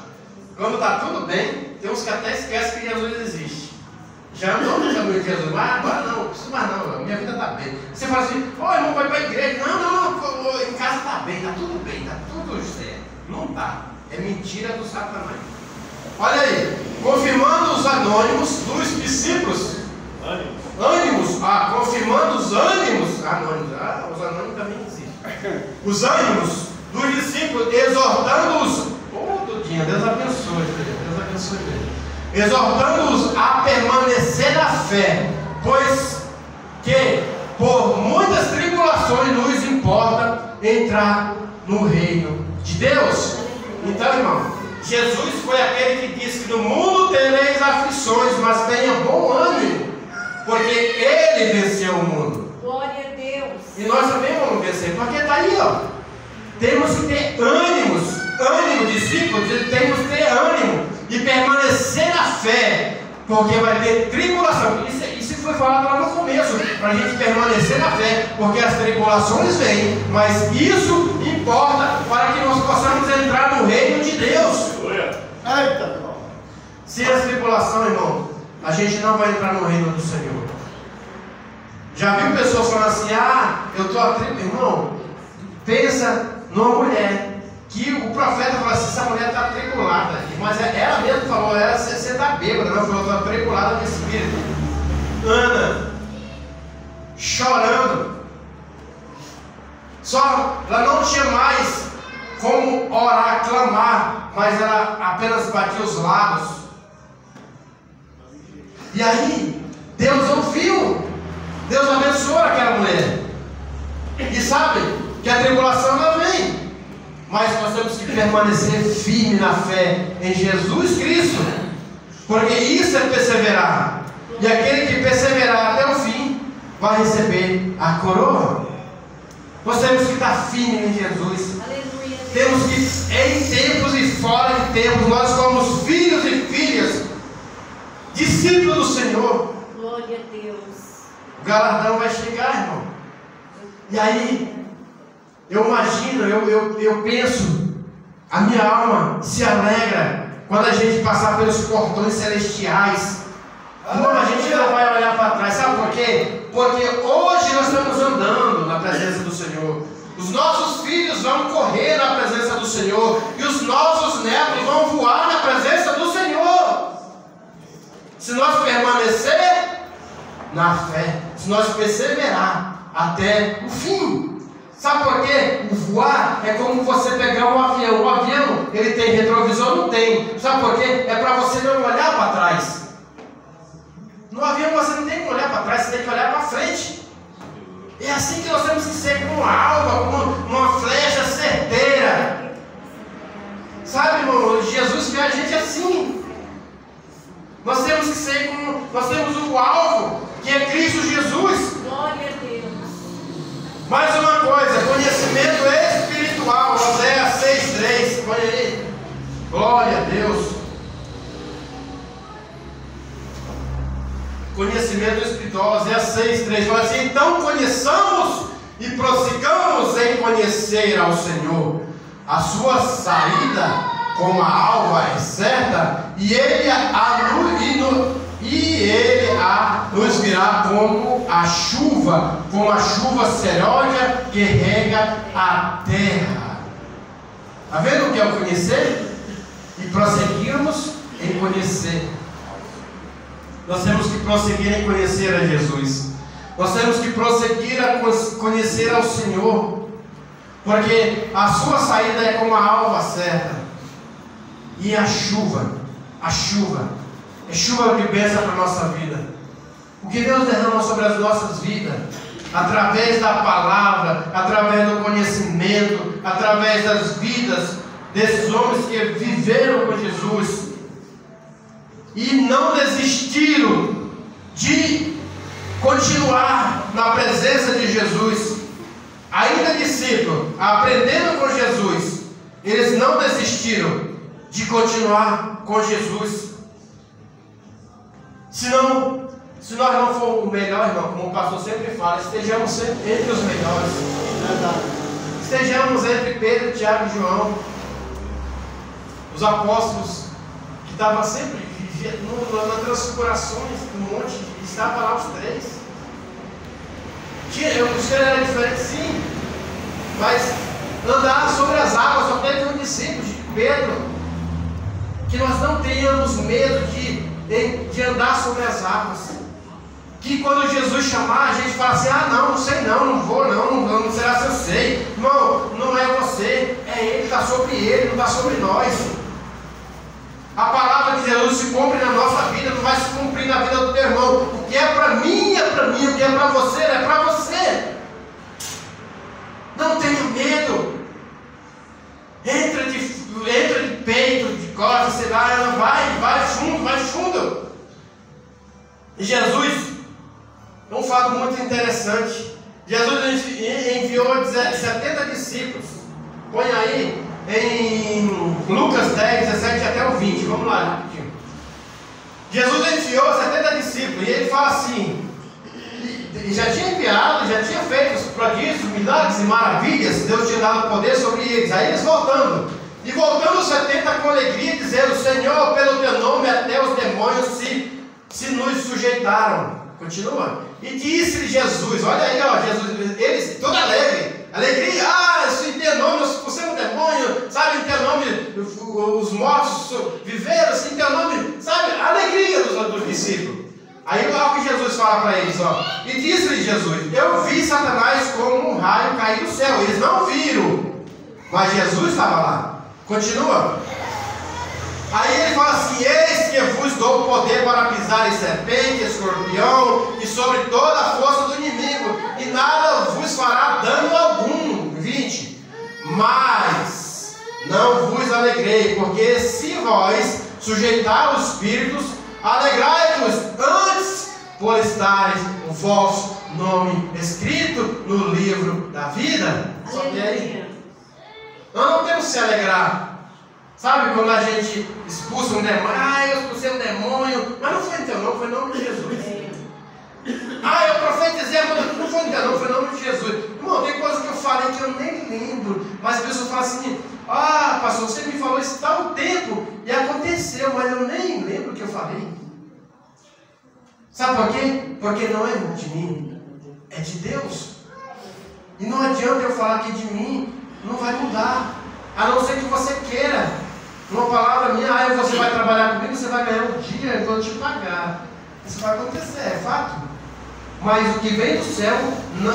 Quando está tudo bem, tem uns que até esquecem que Jesus existe. Já não no caminho de Jesus, mas agora não preciso mais não, minha vida está bem. Você fala assim, irmão, vai para a igreja. Não, em casa está bem, está tudo bem, está tudo certo. Não está. É mentira do Satanás. Olha aí, confirmando os anônimos dos discípulos. Ânimos. Confirmando os ânimos. Anônimos. Os anônimos também existem. Os ânimos dos discípulos, exortando-os. Dudinha, Deus abençoe. Deus abençoe ele. Exortando-os a permanecer na fé, pois que por muitas tribulações nos importa entrar no reino de Deus. Então, irmão, Jesus foi aquele que disse que no mundo tereis aflições, mas tenha bom ânimo, porque Ele venceu o mundo. Glória a Deus. E nós também vamos vencer, porque está aí, ó. Temos que ter ânimo, discípulos, temos que ter ânimo e permanecer na fé, porque vai ter tribulação. Isso foi falado lá no começo, para a gente permanecer na fé, porque as tribulações vêm, mas isso importa para que nós possamos entrar no reino de Deus. Eita! Sem as tribulações, irmão, a gente não vai entrar no reino do Senhor. Já viu pessoas falando assim, eu estou atribulado. Irmão, pensa numa mulher, que o profeta falou assim, essa mulher está atribulada. Mas ela mesmo falou, você está bêbada, não? Falou, estou atribulada de espírito. Ana, chorando. Só, ela não tinha mais como orar, clamar, mas ela apenas batia os lábios. E aí, Deus ouviu, Deus abençoou aquela mulher. E sabe que a tribulação ela vem, mas nós temos que permanecer firme na fé em Jesus Cristo, porque isso é perseverar. E aquele que perseverar até o fim vai receber a coroa. Nós temos que estar firmes em Jesus. Aleluia. Temos que, em tempos e fora de tempos, nós somos filhos e filhas, discípulos do Senhor. Glória a Deus. O galardão vai chegar, irmão. E aí, eu imagino, eu penso, a minha alma se alegra quando a gente passar pelos portões celestiais. Não, a gente não vai olhar para trás. Sabe por quê? Porque hoje nós estamos andando na presença do Senhor. Os nossos filhos vão correr na presença do Senhor. E os nossos netos vão voar na presença do Senhor. Se nós permanecer na fé, se nós perseverar até o fim. Sabe por quê? O voar é como você pegar um avião. O avião, ele tem retrovisor? Não tem. Sabe por quê? É para você não olhar para trás. No avião você não tem que olhar para trás, você tem que olhar para frente. É assim que nós temos que ser, com uma alma, com uma flecha certeira. Sabe, irmão, Jesus quer a gente assim. Nós temos que ser como, nós temos o alvo, que é Cristo Jesus. Glória a Deus. Mais uma coisa, conhecimento espiritual, Oséias 6,3, põe aí. Glória a Deus. Conhecimento espiritual, Oséias 6,3, fala assim, então conheçamos e prossigamos em conhecer ao Senhor. A sua saída como a alva é certa, e Ele nos virá como a chuva serôdia que rega a terra. Está vendo o que é o conhecer? E prosseguirmos em conhecer. Nós temos que prosseguir em conhecer a Jesus. Nós temos que prosseguir a conhecer ao Senhor, porque a sua saída é como a alva certa. E a chuva é chuva de bênção para a nossa vida. O que Deus derrama sobre as nossas vidas, através da palavra, através do conhecimento, através das vidas desses homens que viveram com Jesus e não desistiram de continuar na presença de Jesus, ainda discípulo, aprendendo com Jesus, eles não desistiram de continuar com Jesus. Se nós não formos o melhor, irmão, como o pastor sempre fala, estejamos sempre entre os melhores. Estejamos entre Pedro, Tiago e João, os apóstolos que estavam sempre nas transfigurações do monte, estavam lá os três. Os três eram diferentes, sim, mas andar sobre as águas só teve um discípulo, de Pedro. Que nós não tenhamos medo de andar sobre as águas. Que quando Jesus chamar, a gente fala assim, não sei não vou não será se eu sei. Irmão, não é você, é Ele, está sobre Ele, não está sobre nós. A palavra de Jesus se cumpre na nossa vida, não vai se cumprir na vida do teu irmão. O que é para mim, o que é para você, é para você. Não tenha medo. E Jesus, é um fato muito interessante. Jesus enviou 70 discípulos. Põe aí em Lucas 10, 17 até o 20. Vamos lá, rapidinho. Jesus enviou 70 discípulos. E ele fala assim: ele já tinha enviado, já tinha feito os prodígios, milagres e maravilhas. Deus tinha dado poder sobre eles. Aí eles voltando. E voltando os 70 com alegria, dizendo: Senhor, pelo teu nome até os demônios se nos sujeitaram. Continua. E disse-lhe Jesus: olha aí, ó, Jesus, eles todo alegre. Alegria, em teu nome nós expulsamos o demônio, sabe, em teu nome os mortos viveram, assim, em teu nome, sabe, a alegria dos discípulos. Aí olha o que Jesus fala para eles, ó. E disse-lhe Jesus: eu vi Satanás como um raio cair do céu. Eles não viram, mas Jesus estava lá. Continua. Aí ele fala assim: eis que vos dou poder para pisar em serpente, escorpião e sobre toda a força do inimigo, e nada vos fará dano algum. 20. Mas não vos alegrei, porque se vós sujeitar os espíritos, alegrai-vos antes por estares o vosso nome escrito no livro da vida. Só que aí nós não temos que se alegrar. Sabe quando a gente expulsa um demônio? Eu expulsei um demônio, mas não foi em teu nome, foi em nome de Jesus. Eu profetizei, mas não foi em teu nome, foi em nome de Jesus. Irmão, tem coisa que eu falei que eu nem lembro, mas a pessoa fala assim: pastor, você me falou isso tal tempo e aconteceu, mas eu nem lembro o que eu falei. Sabe por quê? Porque não é de mim, é de Deus. E não adianta eu falar que de mim não vai mudar, a não ser que você queira. Uma palavra minha: você vai trabalhar comigo, você vai ganhar um dia, eu vou te pagar. Isso vai acontecer, é fato. Mas o que vem do céu,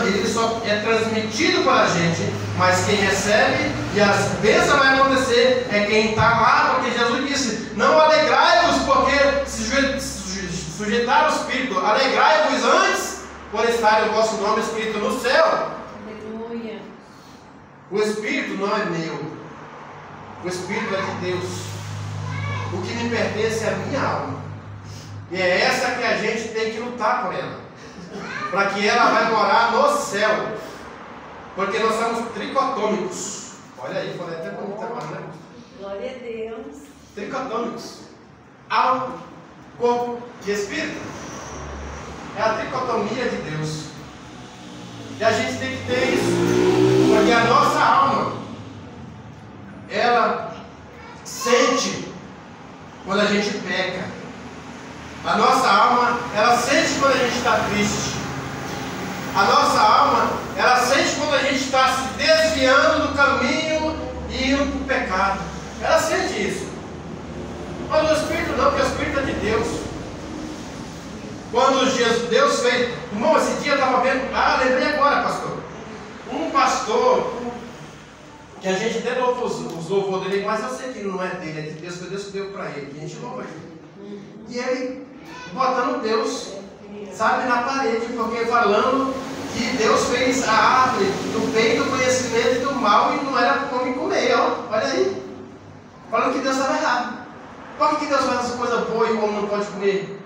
ele só é transmitido para a gente. Mas quem recebe e as bênçãos vai acontecer é quem está lá, porque Jesus disse: não alegrai-vos porque sujeitar o Espírito, alegrai-vos antes por estar o vosso nome escrito no céu. Aleluia. O Espírito não é meu. O Espírito é de Deus. O que me pertence é a minha alma. E é essa que a gente tem que lutar por ela, para que ela vai morar no céu. Porque nós somos tricotômicos. Olha aí, falei até bonito agora, né? Glória a Deus. Tricotômicos: alma, corpo e espírito. É a tricotomia de Deus. E a gente tem que ter isso, porque a nossa alma, ela sente quando a gente peca. A nossa alma, ela sente quando a gente está triste. A nossa alma, ela sente quando a gente está se desviando do caminho e indo para o pecado. Ela sente isso. Mas o Espírito não, porque o Espírito é de Deus. Quando Deus fez... Irmão, esse dia eu estava vendo... lembrei agora, pastor. Um pastor... que a gente até louva os louvores dele, mas eu sei que não é dele, é de Deus, que Deus deu para ele, que a gente louva ele. E ele botando Deus, sabe, na parede, porque falando que Deus fez a árvore do bem, do conhecimento e do mal, e não era como comer, olha aí. Falando que Deus estava errado. Por que Deus faz essa coisa boa e o homem não pode comer?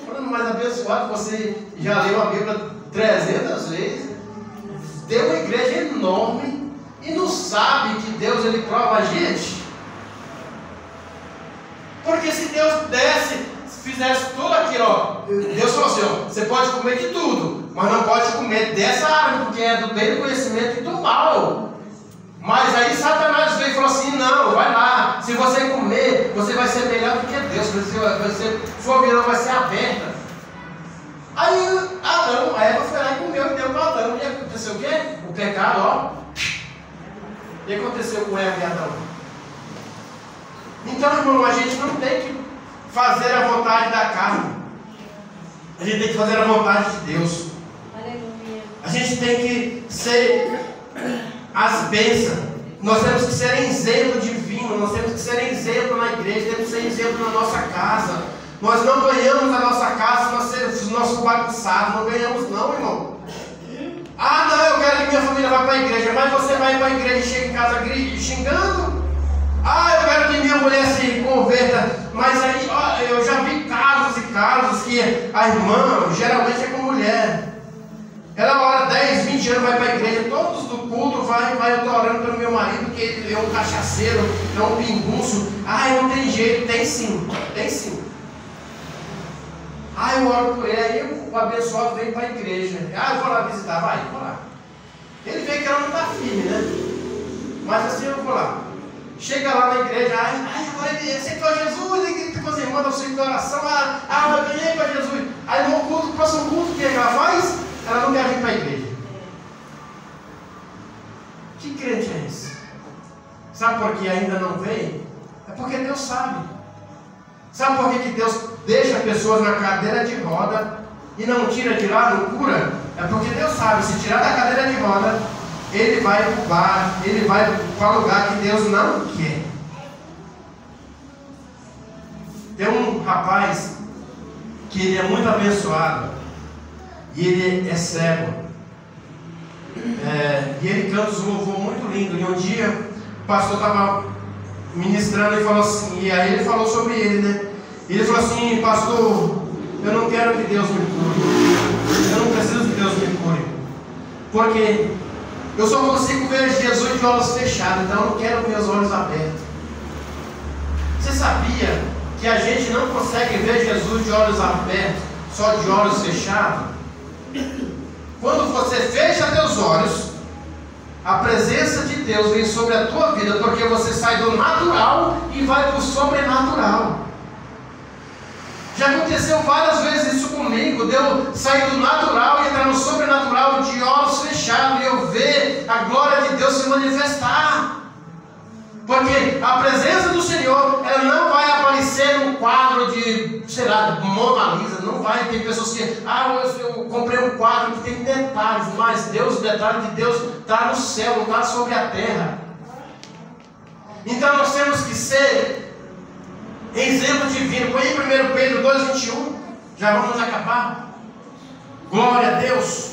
Falando mais abençoado, você já leu a Bíblia 300 vezes, deu uma igreja enorme, e não sabe que Deus, ele prova a gente? Porque se Deus fizesse tudo aquilo, Deus falou assim: você pode comer de tudo, mas não pode comer dessa árvore, porque é do bem do conhecimento e do mal. Mas aí Satanás veio e falou assim: não, vai lá, se você comer, você vai ser melhor do que Deus, sua visão vai ser aberta. Aí Adão, a Eva foi lá e comeu e deu para Adão. E aconteceu o quê? O pecado, O que aconteceu com Eva e Adão? Então, irmão, a gente não tem que fazer a vontade da carne. A gente tem que fazer a vontade de Deus. Aleluia. A gente tem que ser as bênçãos. Nós temos que ser exemplo divino. Nós temos que ser exemplo na igreja. Temos que ser exemplo na nossa casa. Nós não ganhamos a nossa casa, nós sermos nosso bagunçado. Não ganhamos não, irmão. Não, eu quero que minha família vá para a igreja. Mas você vai para a igreja e chega em casa xingando. Eu quero que minha mulher se converta. Mas aí, eu já vi casos e casos que A irmã geralmente é com mulher. Ela ora 10, 20 anos, vai para a igreja, todos do culto vai, eu estou orando pelo meu marido, que ele é um cachaceiro, é um pinguço. Não tem jeito, tem sim, tem sim. Eu oro por ele, aí o abençoado vem para a igreja. Eu vou lá visitar, vou lá. Ele vê que ela não está firme, né? Mas assim eu vou lá. Chega lá na igreja, agora ele aceitou Jesus, ele grita com as irmãs da sua oração, eu ganhei para Jesus. Aí no culto, próximo culto, o que ela faz? Ela não quer vir para a igreja. Que crente é esse? Sabe por que ainda não vem? É porque Deus sabe. Sabe por que Deus deixa pessoas na cadeira de roda e não tira de lá, não cura? É porque Deus sabe, se tirar da cadeira de roda, ele vai para o bar, ele vai para o lugar que Deus não quer. Tem um rapaz que ele é muito abençoado e ele é cego. E ele canta um louvor muito lindo. E um dia o pastor estava ministrando e falou assim, e aí ele falou sobre ele, né? E ele falou assim: pastor, eu não quero que Deus me cure. Eu não preciso que Deus me cure. Porque eu só consigo ver Jesus de olhos fechados, então eu não quero meus olhos abertos. Você sabia que a gente não consegue ver Jesus de olhos abertos, só de olhos fechados? Quando você fecha teus olhos, a presença de Deus vem sobre a tua vida, porque você sai do natural e vai para o sobrenatural. Já aconteceu várias vezes isso comigo, de eu sair do natural e entrar no sobrenatural de olhos fechados e eu ver a glória de Deus se manifestar. Porque a presença do Senhor, ela não vai aparecer num quadro de, sei lá, Mona Lisa, não vai. Tem pessoas que, eu comprei um quadro que tem detalhes, mas Deus, o detalhe de Deus está no céu, não está sobre a terra. Então nós temos que ser exemplo divino. Põe em 1 Pedro 2,21, já vamos acabar. Glória a Deus.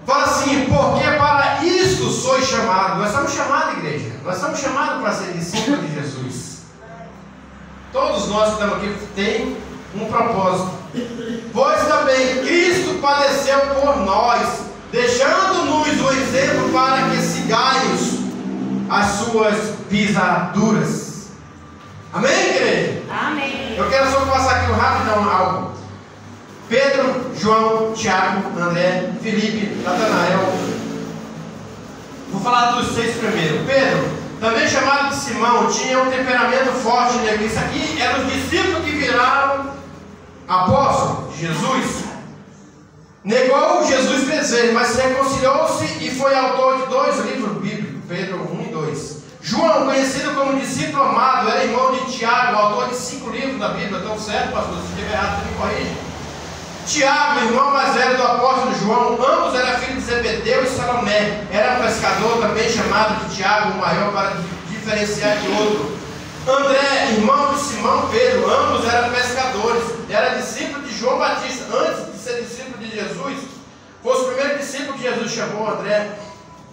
Fala assim: porque para isto sois chamados. Nós estamos chamados, igreja. Nós estamos chamados para ser discípulos de Jesus. Todos nós que estamos aqui têm um propósito. Pois também Cristo padeceu por nós, deixando-nos o exemplo para que sigais as suas pisaduras. Amém, igreja? Amém. Eu quero só passar aqui rapidão algo. Pedro, João, Tiago, André, Felipe, Natanael. Vou falar dos 6 primeiro. Pedro, também chamado de Simão, tinha um temperamento forte nele. Isso aqui eram os discípulos que viraram apóstolos de Jesus. Negou Jesus 3 vezes, mas reconciliou-se e foi autor de 2 livros bíblicos, Pedro 1 e 2. João, conhecido como discípulo amado, era irmão de Tiago, autor de 5 livros da Bíblia. Estão certo, pastor? Se estiver errado, você me corrige. Tiago, irmão mais velho do apóstolo João, ambos eram filhos de Zebedeu e Salomé. Era um pescador também chamado de Tiago, o maior, para diferenciar de outro. André, irmão de Simão Pedro, ambos eram pescadores. Era discípulo de João Batista. Antes de ser discípulo de Jesus, foi o primeiro discípulo que Jesus chamou, André.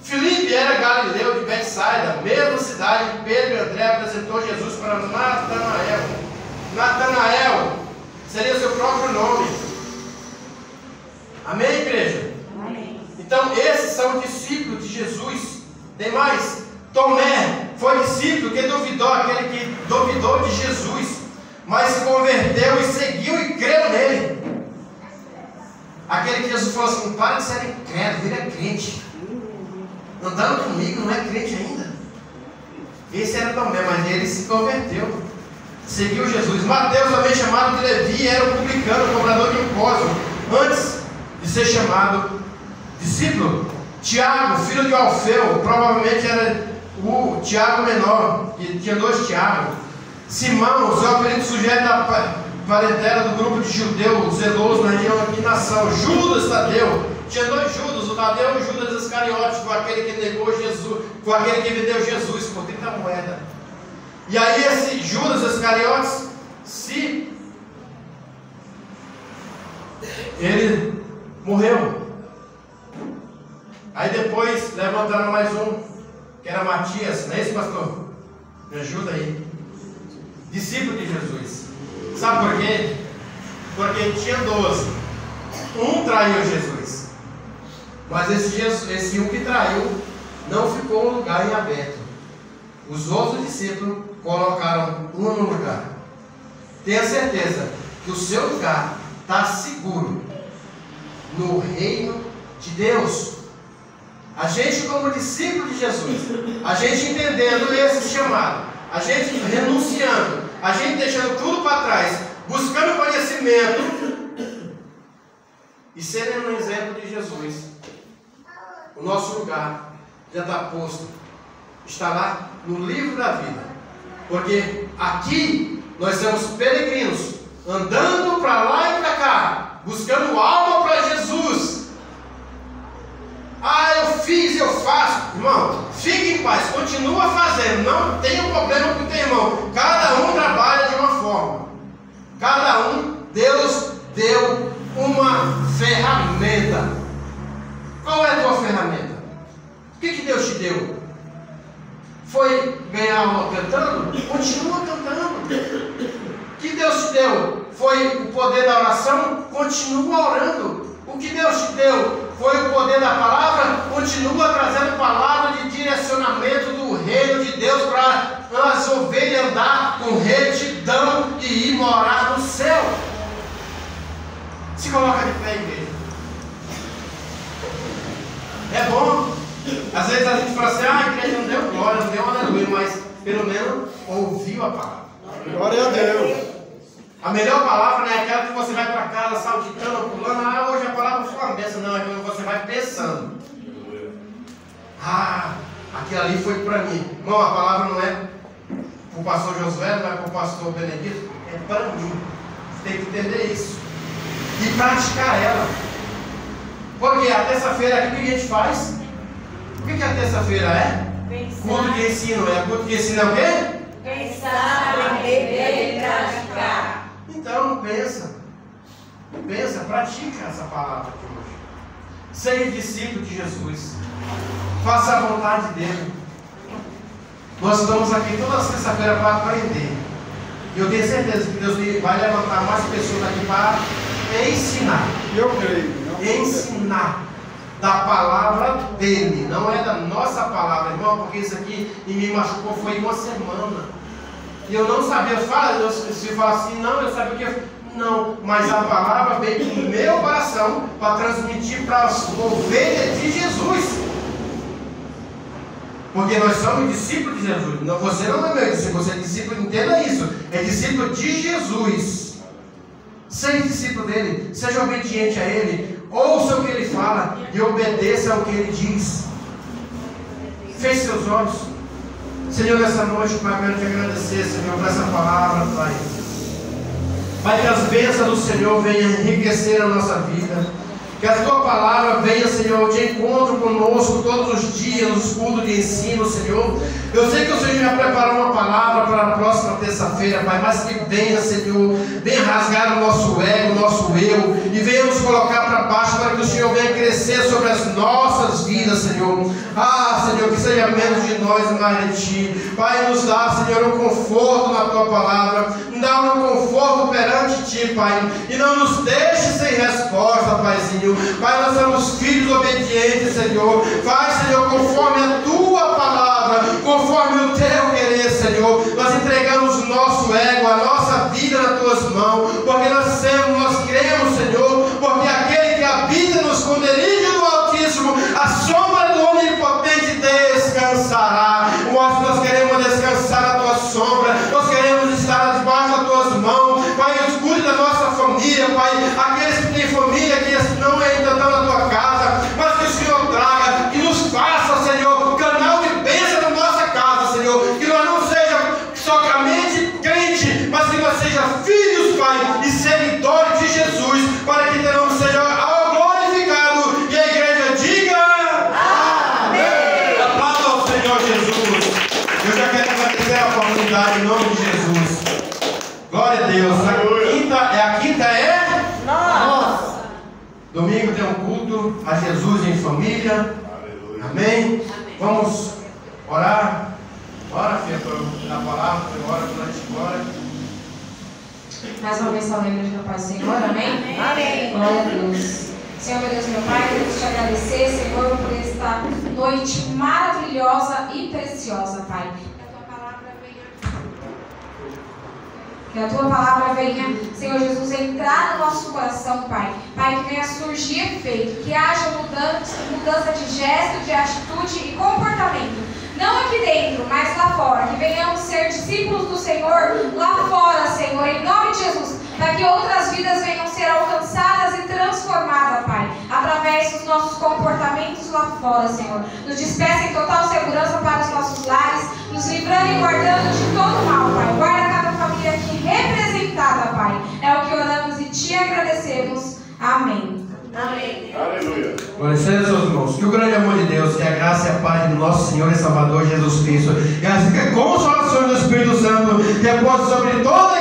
Filipe era galileu de Betsaida, mesma cidade que Pedro e André apresentou Jesus para Natanael. Natanael seria seu próprio nome. Amém, igreja? Amém. Então, esses são discípulos de Jesus. Tem mais? Tomé foi discípulo que duvidou, aquele que duvidou de Jesus, mas se converteu e seguiu e creu nele. Aquele que Jesus falou assim: para de ser incrédulo, vira crente. Andando comigo, não é crente ainda. Esse era Tomé, mas ele se converteu, seguiu Jesus. Mateus, também chamado de Levi, era um publicano, cobrador de impostos, antes de ser chamado discípulo. Tiago, filho de Alfeu, provavelmente era o Tiago menor, que tinha 2 Tiagos. Simão, seu apelido sujeito à parentela do grupo de judeus zeloso na região da nação. Judas Tadeu, tinha 2 Judas, o Tadeu e o Judas Iscariotes, foi aquele que negou Jesus, foi aquele que vendeu Jesus por 30 moedas. E aí esse Judas Iscariotes, ele morreu. Aí depois levantaram mais um, que era Matias, não é isso, pastor? Me ajuda aí. Discípulo de Jesus. Sabe por quê? porque tinha 12. Um traiu Jesus. Mas esse um que traiu não ficou um lugar em aberto. Os outros discípulos colocaram um no lugar. Tenha certeza que o seu lugar está seguro no reino de Deus. A gente, como discípulo de Jesus, a gente entendendo esse chamado, a gente renunciando, a gente deixando tudo para trás, buscando conhecimento e sendo um exemplo de Jesus, o nosso lugar já está posto, está lá no livro da vida, porque aqui nós somos peregrinos, andando para lá e para cá, buscando alma para Jesus. Ah, eu fiz, eu faço. Irmão, fique em paz, continua fazendo, não tenha problema com o teu irmão. Cada um trabalha de uma forma. Cada um, Deus deu uma ferramenta. Qual é a tua ferramenta? O que Deus te deu? Foi ganhar alma cantando? Continua cantando. O que Deus te deu? Foi o poder da oração? Continua orando. O que Deus te deu foi o poder da palavra? Continua trazendo palavra de direcionamento do reino de Deus para as ovelhas andar com retidão e ir morar no céu. Se coloca de pé, igreja. É bom. Às vezes a gente fala assim, a igreja não deu glória, não deu aleluia, mas pelo menos ouviu a palavra. Glória a Deus. A melhor palavra não é aquela que você vai para casa saltitando, pulando, hoje a palavra foi uma bênção, não, é quando você vai pensando. Aquilo ali foi para mim. Irmão, a palavra não é para o pastor Josué, não é para o pastor Benedito, é para mim. Você tem que entender isso. E praticar ela. Porque a terça-feira aqui o que a gente faz? O que a terça-feira é? Culto de ensino. É culto de ensino é o quê? Pensar, entender e praticar. Então, pensa, pratica essa palavra de hoje. Seja discípulo de Jesus. Faça a vontade dele. Nós estamos aqui toda sexta-feira para aprender. E eu tenho certeza que Deus vai levantar mais pessoas aqui para ensinar. Eu creio. Ensinar da palavra dele, não é da nossa palavra, irmão, porque isso aqui me machucou foi uma semana. E eu não sabia, se fala assim, não, eu sabia o que. Não, mas a palavra veio do meu coração para transmitir para as ovelhas de Jesus. Porque nós somos discípulos de Jesus. Não, você não é meu discípulo, você é discípulo, entenda isso. É discípulo de Jesus. Seja discípulo dele, seja obediente a ele, ouça o que ele fala e obedeça ao que ele diz. Feche seus olhos. Senhor, nessa noite, Pai, eu quero te agradecer, Senhor, por essa palavra, Pai. Pai, que as bênçãos do Senhor venham enriquecer a nossa vida. Que a tua palavra venha, Senhor, de encontro conosco todos os dias, nos cultos de ensino, Senhor. Eu sei que o Senhor já preparou uma palavra para a próxima terça-feira, Pai, mas que venha, Senhor, venha rasgar o nosso ego, o nosso eu, e venha nos colocar para baixo, para que o Senhor venha crescer sobre as nossas vidas, Senhor. Senhor, que seja menos de nós e mais de Ti. Pai, nos dá, Senhor, um conforto na Tua palavra, nos dá um conforto perante Ti, Pai, e não nos deixe sem resposta, Paizinho. Pai, nós somos filhos obedientes, Senhor. Faz, Senhor, conforme a Tua palavra, conforme o Teu querer, Senhor. Nós entregamos o nosso ego, a nossa vida nas Tuas mãos, porque nós cremos, Senhor, porque aquele que habita no esconderijo do Altíssimo, a sombra do Onipotente descansará. Nós queremos descansar na Tua sombra, nós queremos estar debaixo das Tuas mãos. Pai, cuide da nossa família, Pai, aqueles que têm família que não ainda estão na Tua casa, mas que o Senhor traga, que nos faça, Senhor, canal de bênção na nossa casa, Senhor, que nós não seja somente crente, mas que nós seja filhos, Pai, e seguidores de Jesus, para que Teu nome seja glorificado e a igreja diga amém. Aplauda ao Senhor Jesus. Eu já quero agradecer a oportunidade em nome de Jesus. Glória a Deus. A quinta é nossa. Domingo tem um culto a Jesus em família. Amém? Vamos orar. Ora, filha, para a palavra, ora, para a gente ora. Mais uma vez, salve a igreja do Pai do Senhor, amém? Amém. Glória a Deus. Senhor, meu Deus, meu Pai, queremos te agradecer, Senhor, por esta noite maravilhosa e preciosa, Pai. Que a Tua palavra venha, Senhor Jesus, entrar no nosso coração, Pai. Pai, que venha surgir efeito, que haja mudança de gesto, de atitude e comportamento. Não aqui dentro, mas lá fora. Que venhamos ser discípulos do Senhor lá fora, Senhor, em nome de Jesus. Para que outras vidas venham ser alcançadas e transformadas, Pai. Através dos nossos comportamentos lá fora, Senhor. Nos despeça em total segurança para os nossos lares. Nos livrando e guardando de todo mal, Pai. Guarda cada família aqui representada, Pai. É o que oramos e te agradecemos. Amém. Amém. Aleluia. Glória seja, seus irmãos. Que o grande amor de Deus, que a graça e a paz do nosso Senhor e Salvador Jesus Cristo, e as consolações do Espírito Santo, repouse sobre todas